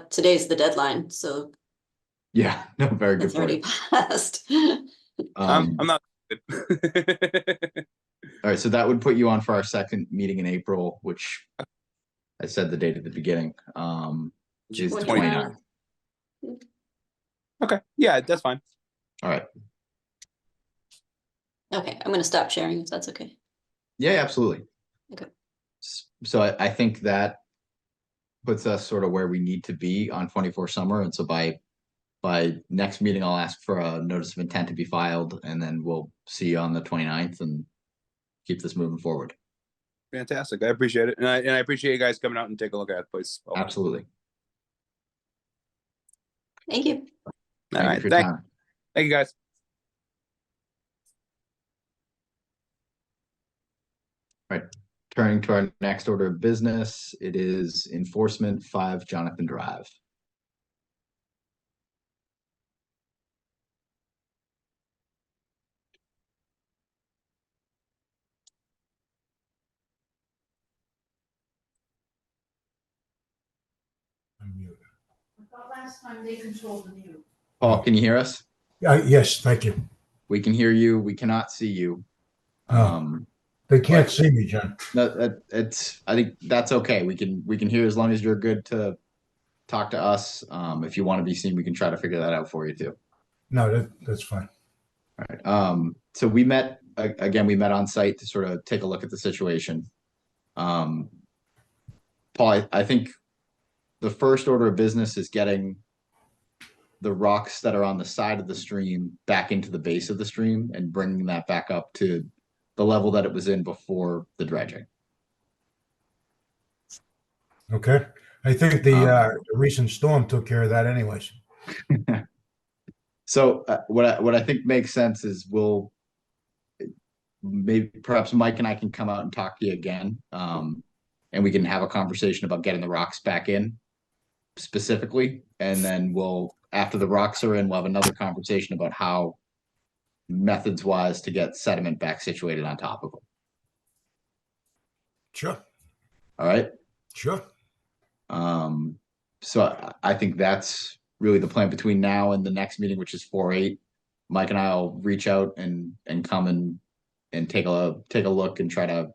today's the deadline, so Yeah, no, very good it's already point. passed. I'm not. All right, so that would put you on for our second meeting in April, which I said the date at the beginning, is 29. Okay. Yeah, that's fine. All right. Okay, I'm gonna stop sharing if that's okay. Yeah, absolutely. Okay. So I think that puts us sort of where we need to be on 24 summer. And so by next meeting, I'll ask for a notice of intent to be filed, and then we'll see you on the 29th and keep this moving forward. Fantastic. I appreciate it. And I appreciate you guys coming out and take a look at it, please. Absolutely. Thank you. All Thank you right. for your time. Thank you, guys. All right. Turning to our next order of business, it is enforcement 5 Jonathan Drive. Last time they controlled the mute. Paul, can you hear us? Yes, thank you. We can hear you. We cannot see you. They can't see me, John. No, I think that's okay. We can hear as long as you're good to talk to us. If you want to be seen, we can try to figure that out for you too. No, that's fine. All right. So we met on site to sort of take a look at the situation. Paul, I think the first order of business is getting the rocks that are on the side of the stream back into the base of the stream and bringing that back up to the level that it was in before the dredging. Okay. I think the recent storm took care of that anyways. So what I think makes sense is perhaps Mike and I can come out and talk to you again, and we can have a conversation about getting the rocks back in. specifically, and then we'll, after the rocks are in, we'll have another conversation about how methods wise to get sediment back situated on top of them. Sure, All right. sure. So I think that's really the plan between now and the next meeting, which is 4/8. Mike and I'll reach out and come and take a look and try to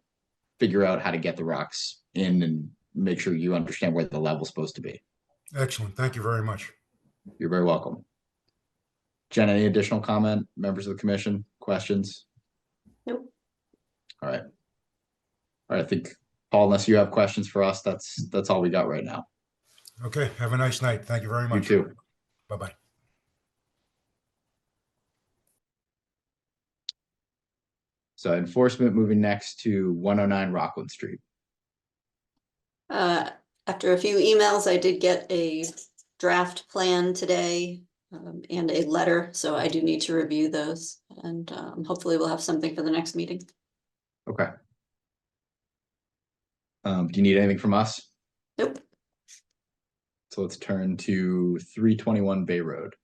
figure out how to get the rocks in and make sure you understand where the level's supposed to be. Excellent. Thank you very much. You're very welcome. Jen, any additional comment, members of the commission, questions? Nope. All right. All right, I think, Paul, unless you have questions for us, that's all we got right now. Okay, have a nice night. Thank you very You much. too. Bye-bye. So enforcement moving next to 109 Rockland Street. After a few emails, I did get a draft plan today and a letter, so I do need to review those, and hopefully we'll have something for the next meeting. Okay. Do you need anything from us? Nope. So let's turn to 321 Bay Road.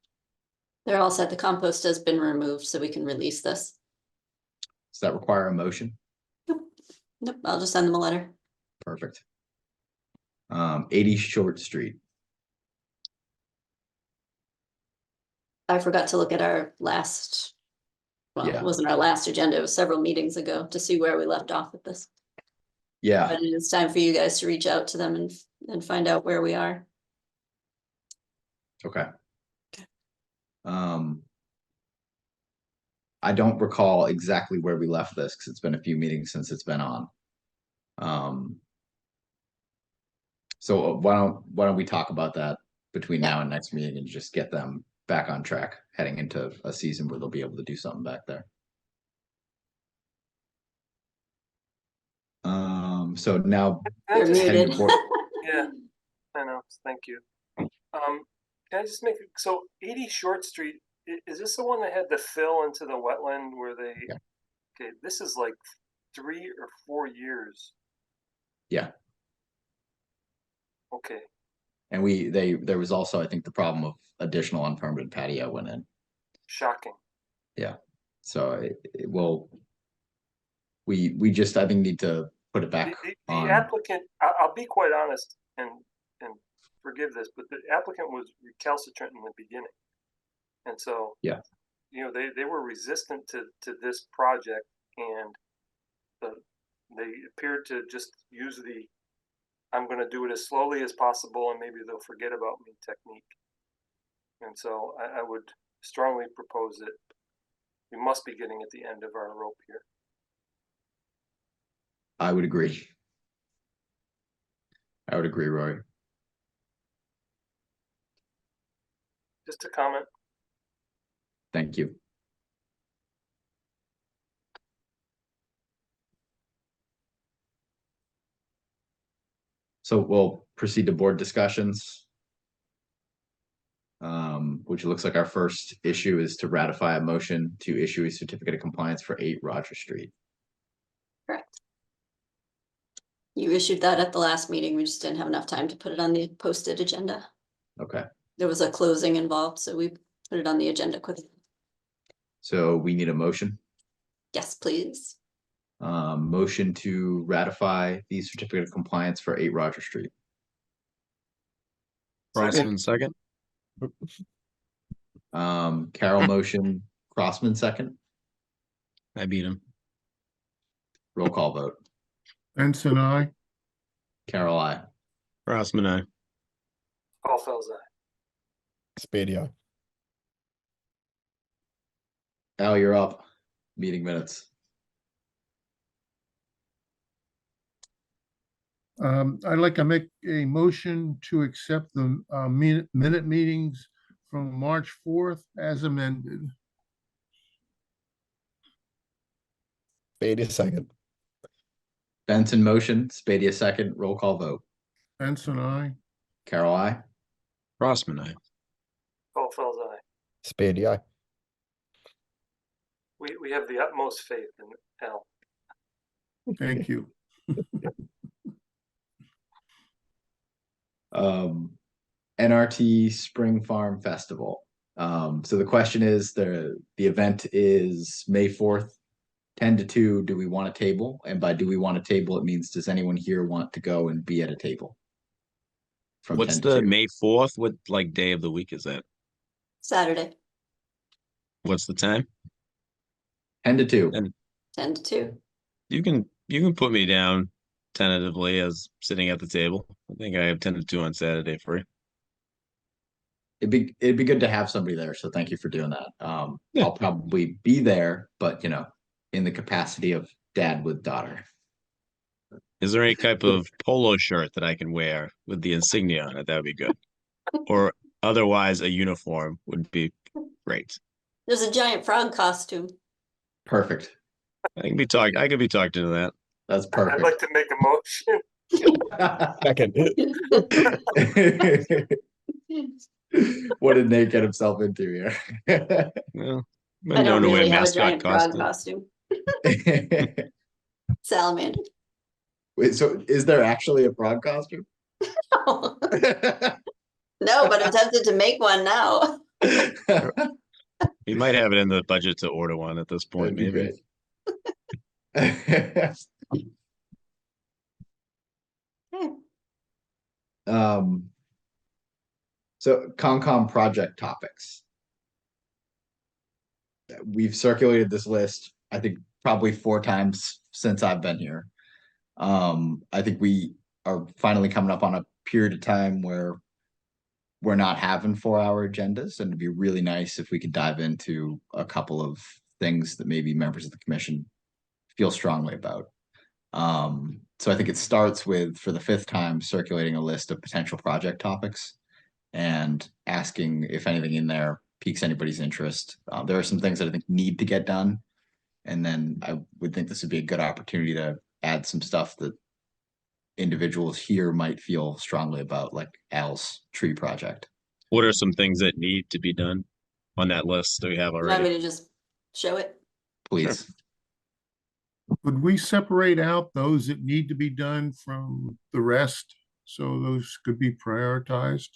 They're all set. The compost has been removed, so we can release this. Does that require a motion? Nope, I'll just send them a letter. Perfect. 80 Short Street. I forgot to look at our last, well, Yeah. it wasn't our last agenda, it was several meetings ago to see where we left off with this. Yeah, But it is time for you guys to reach out to them and find out where we are. okay. I don't recall exactly where we left this because it's been a few meetings since it's been on. So why don't we talk about that between now and next meeting and just get them back on track heading into a season where they'll be able to do something back there. So now Can I You're just- heading to muted. board- Yeah, I know, thank you. Can I just make, so 80 Short Street, is this the one that had the fill into the wetland where they? Yeah. Okay, this is like 3 or 4 years. Yeah. Okay, And there was also, I think, the problem of additional unpermitted patio went in. shocking. So we just, I think, need to put it back The on. applicant, I'll be quite honest and forgive this, but the applicant was recalcitrant in the beginning. And so, Yeah. you know, they were resistant to this project, and they appeared to just use the I'm going to do it as slowly as possible and maybe they'll forget about me technique. And so I would strongly propose that we must be getting at the end of our rope here. I would agree. I would agree, Rory. Just a comment. Thank you. So we'll proceed to board discussions. Which looks like our first issue is to ratify a motion to issue a certificate of compliance for 8 Roger Street. Correct. You issued that at the last meeting. We just didn't have enough time to put it on the posted agenda. Okay, There was a closing involved, so we put it on the agenda quickly. so we need a motion. Yes, please. Motion to ratify the certificate of compliance for 8 Roger Street. Crossman second. Carol motion, Crossman second. I beat him. Roll call vote. Benson, I. Carol, I. Crossman, I. Paul Felzai. Spady, aye. Al, you're up. Meeting minutes. I'd like to make a motion to accept the minute meetings from March 4th as amended. Spady, second. Benson motion, Spadia second. Roll call vote. Benson, I. Carol, I. Crossman, I. Paul Felzai. Spady, aye. We have the utmost faith in Al. Thank you. NRT Spring Farm Festival. So the question is, the event is May 4th, 10 to 2. Do we want a table? And by do we want a table, it means, does anyone here want to go and be at a table? From What's 10 to the 2. May 4th? What like day of the week is that? Saturday, What's the time? 10 to 2. And 10 to 2. you can put me down tentatively as sitting at the table. I think I have 10 to 2 on Saturday free. It'd be good to have somebody there, so thank you for doing that. Yeah. I'll probably be there, but in the capacity of dad with daughter. Is there any type of polo shirt that I can wear with the insignia on it? That would be good. Or otherwise, a uniform would be great. There's a giant frog costume. Perfect. I could be talked into that. That's I'd perfect. like to make a motion. Second. What did Nate get himself into here? Well, I been known don't to wear really have a mascot giant frog costume. costume. Salamander. Wait, so is there actually a frog costume? No, but I'm tempted to make one now. We might have it in the budget to order one at this point, That'd be maybe. great. So Concom project topics. We've circulated this list, I think, probably 4 times since I've been here. I think we are finally coming up on a period of time where we're not having 4-hour agendas, and it'd be really nice if we could dive into a couple of things that maybe members of the commission feel strongly about. So I think it starts with, for the 5th time, circulating a list of potential project topics and asking if anything in there piques anybody's interest. There are some things that I think need to get done, and then I would think this would be a good opportunity to add some stuff that individuals here might feel strongly about, like Al's tree project. What are some things that need to be done on that list that we have Want me already? to just show it? Please. Would we separate out those that need to be done from the rest? So those could be prioritized?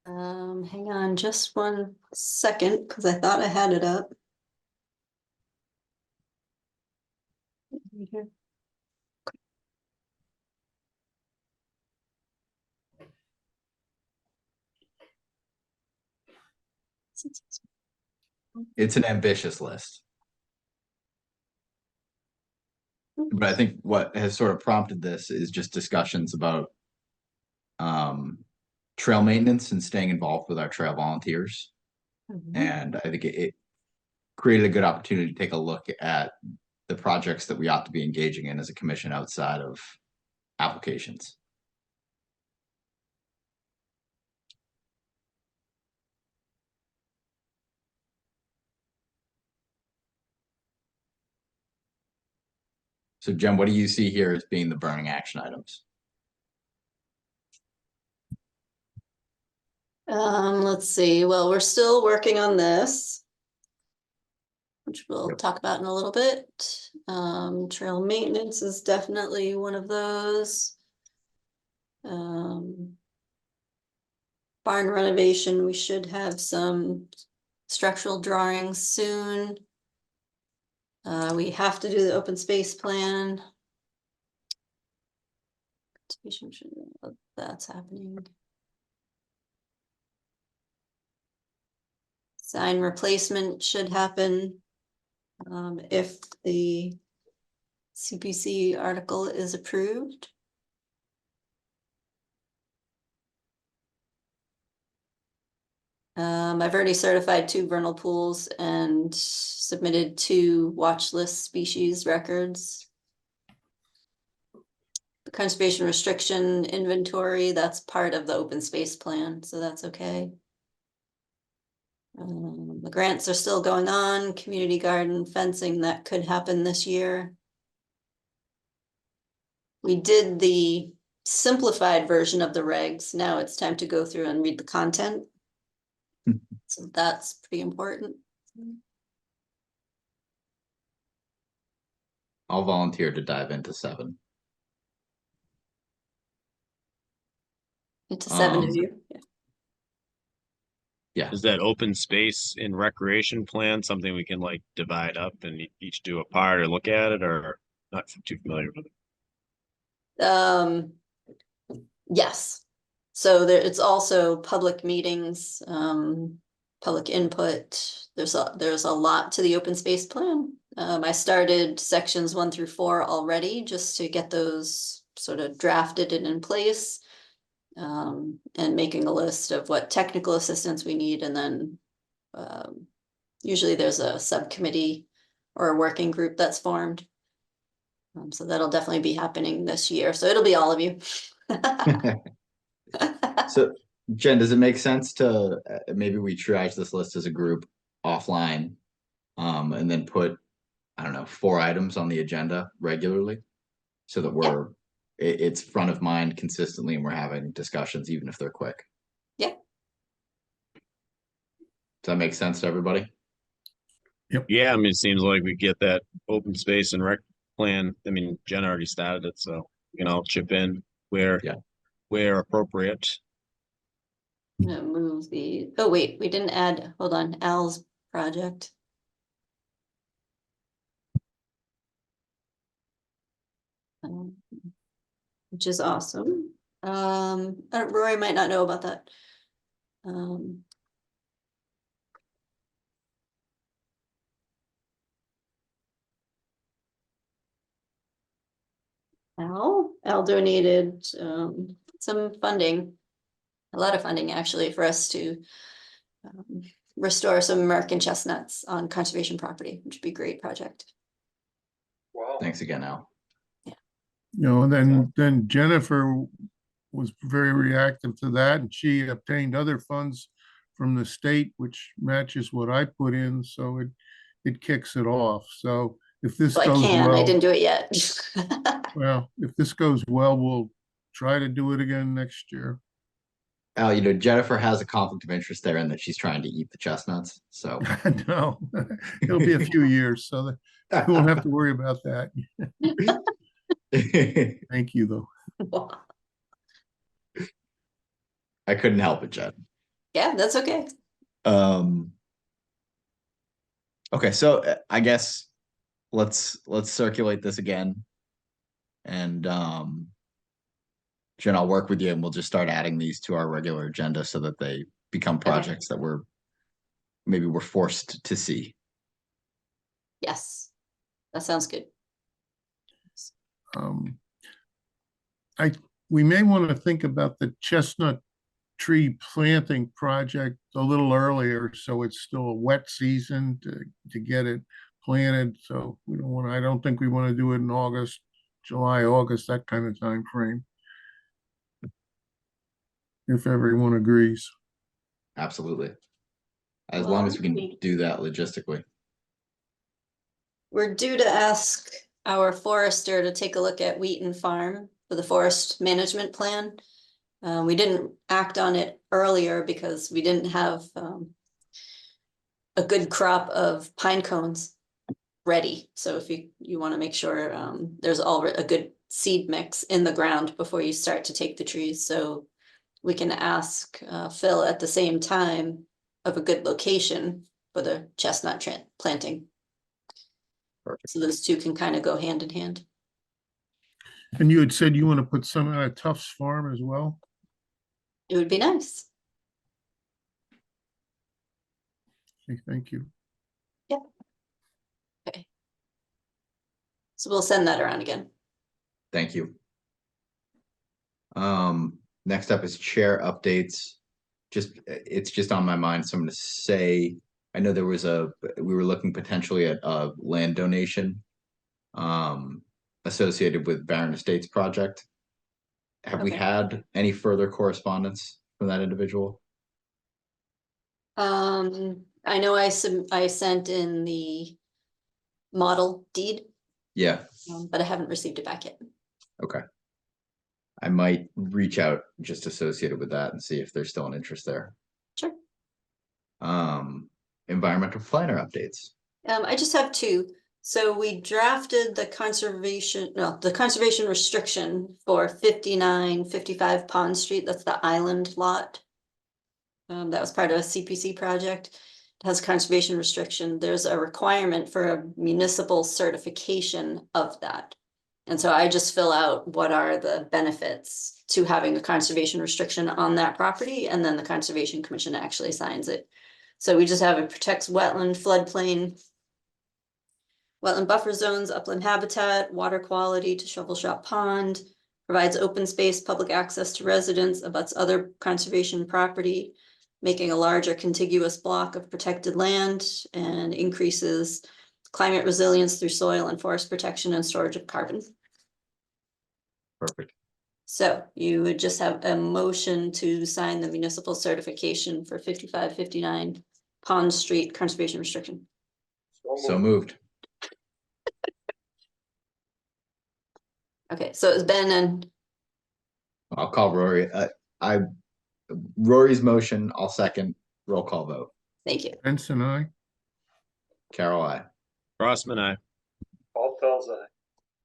Hang on just 1 second, because I thought I had it up. Right here. It's an ambitious list. But I think what has sort of prompted this is just discussions about trail maintenance and staying involved with our trail volunteers. And I think it created a good opportunity to take a look at the projects that we ought to be engaging in as a commission outside of applications. So Jen, what do you see here as being the burning action items? Let's see. Well, we're still working on this, which we'll talk about in a little bit. Trail maintenance is definitely one of those. Barn renovation, we should have some structural drawings soon. We have to do the open space plan. That's happening. Sign replacement should happen if the CPC article is approved. I've already certified 2 vernal pools and submitted 2 watch list species records. The conservation restriction inventory, that's part of the open space plan, so that's okay. The grants are still going on, community garden fencing, that could happen this year. We did the simplified version of the regs. Now it's time to go through and read the content. So that's pretty important. I'll volunteer to dive into 7. Into 7 of you. Yeah. Yeah. Is that open space in recreation plan something we can like divide up and each do a part or look at it, or not too familiar with it? Yes. So there, it's also public meetings, public input. There's a lot to the open space plan. I started sections 1 through 4 already, just to get those sort of drafted and in place. And making a list of what technical assistance we need, and then usually there's a subcommittee or a working group that's formed. So that'll definitely be happening this year. So it'll be all of you. So, Jen, does it make sense to maybe we triage this list as a group offline, and then put, I don't know, 4 items on the agenda regularly, so that it's front of mind consistently, and we're having discussions, even if they're quick. Yeah. Does that make sense to everybody? Yeah, I mean, it seems like we get that open space and rec plan. I mean, Jen already started it, so we can all chip in where appropriate. I'm gonna move the, oh wait, we didn't add, hold on, Al's project. Which is awesome. Roy might not know about that. Al donated some funding, a lot of funding actually, for us to restore some American chestnuts on conservation property, which would be a great project. Wow. Thanks again, Al. And then Jennifer was very reactive to that, and she obtained other funds from the state, which matches what I put in, so it kicks it off. So if this Well, goes well, I didn't do it yet. well, if this goes well, we'll try to do it again next year. Al, Jennifer has a conflict of interest there in that she's trying to eat the chestnuts. So No, it'll be a few years, so that we won't have to worry about that. Thank you, though. I couldn't help it, Jen. Yeah, that's okay. Okay, so I guess let's circulate this again, and Jen, I'll work with you, and we'll just start adding these to our regular agenda so that they become projects that we're forced to see. Yes, that sounds good. We may want to think about the chestnut tree planting project a little earlier, so it's still a wet season to get it planted. So I don't think we want to do it in August, July, August, that kind of time frame. If everyone agrees. Absolutely. As long as we can do that logistically. We're due to ask our forester to take a look at Wheaton Farm for the forest management plan. We didn't act on it earlier because we didn't have a good crop of pine cones ready. So if you want to make sure there's a good seed mix in the ground before you start to take the trees. So we can ask Phil at the same time of a good location for the chestnut planting. Perfect. So those two can kind of go hand in hand. And you had said you want to put some at Tufts Farm as well? It would be nice. Okay, thank you. Yep. Okay. So we'll send that around again. Thank you. Next up is chair updates. It's just on my mind, so I'm going to say, I know we were looking potentially at a land donation associated with Barron Estates project. Have we had any further correspondence from that individual? I know I sent in the model deed. Yeah. But I haven't received it back yet. Okay. I might reach out just associated with that and see if there's still an interest there. Sure. Environmental planner updates. I just have 2. So we drafted the conservation restriction for 5955 Pond Street. That's the island lot. that was part of a CPC project. It has conservation restriction. There's a requirement for a municipal certification of that. And so I just fill out what are the benefits to having a conservation restriction on that property, and then the Conservation Commission actually signs it. So we just have it protects wetland, floodplain, wetland buffer zones, upland habitat, water quality to Shovel Shop Pond, provides open space, public access to residents, abuts other conservation property, making a larger contiguous block of protected land, and increases climate resilience through soil and forest protection and storage of carbon. Perfect. So you would just have a motion to sign the municipal certification for 5559 Pond Street Conservation Restriction. So moved. Okay, so it's Ben and I'll call Rory. Rory's motion, I'll second. Roll call vote. thank you. Benson, I. Carol, I. Crossman, I. Paul Fels, aye.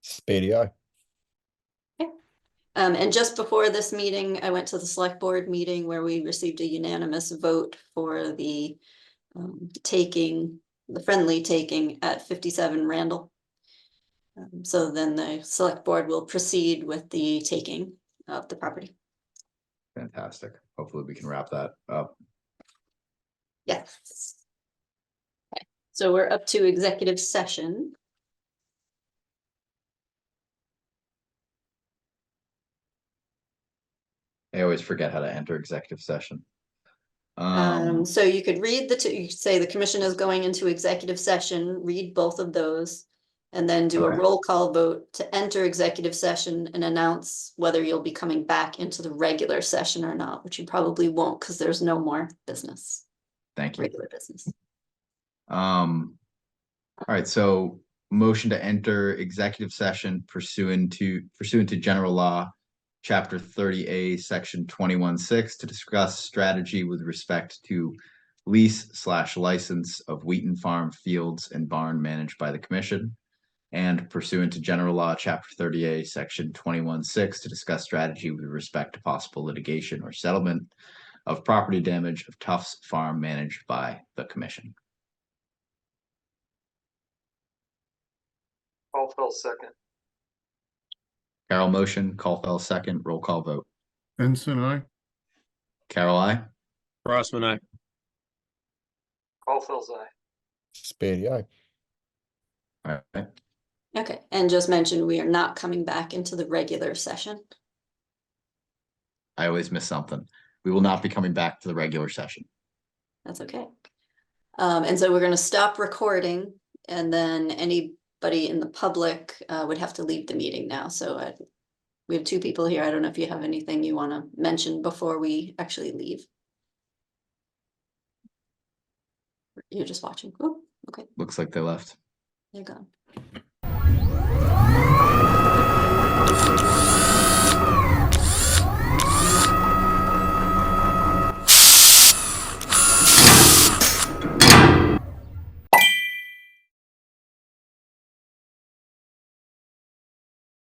Spady, aye. And just before this meeting, I went to the select board meeting where we received a unanimous vote for the taking, the friendly taking at 57 Randall. So then the select board will proceed with the taking of the property. Fantastic. Hopefully we can wrap that up. Yes. Okay, so we're up to executive session. I always forget how to enter executive session. So you could read you could say the commission is going into executive session, read both of those. And then do a Okay. roll call vote to enter executive session and announce whether you'll be coming back into the regular session or not, which you probably won't because there's no more business, Thank you. regular business. All right, so motion to enter executive session pursuant to general law, chapter 30A, section 21(6) to discuss strategy with respect to lease/license of Wheaton Farm fields and barn managed by the commission. And pursuant to general law, chapter 30A, section 21(6) to discuss strategy with respect to possible litigation or settlement of property damage of Tufts Farm managed by the commission. Paul Fels, second. Carol motion, Caulfield second, roll call vote. Benson, I. Carol, I. Crossman, I. Paul Fels, aye. Spady, aye. All right. Okay, and just mention we are not coming back into the regular session. I always miss something. We will not be coming back to the regular session. That's okay. And so we're gonna stop recording and then anybody in the public would have to leave the meeting now. So we have two people here. I don't know if you have anything you want to mention before we actually leave. You're just watching. Oh, okay, Looks like they left. they're gone.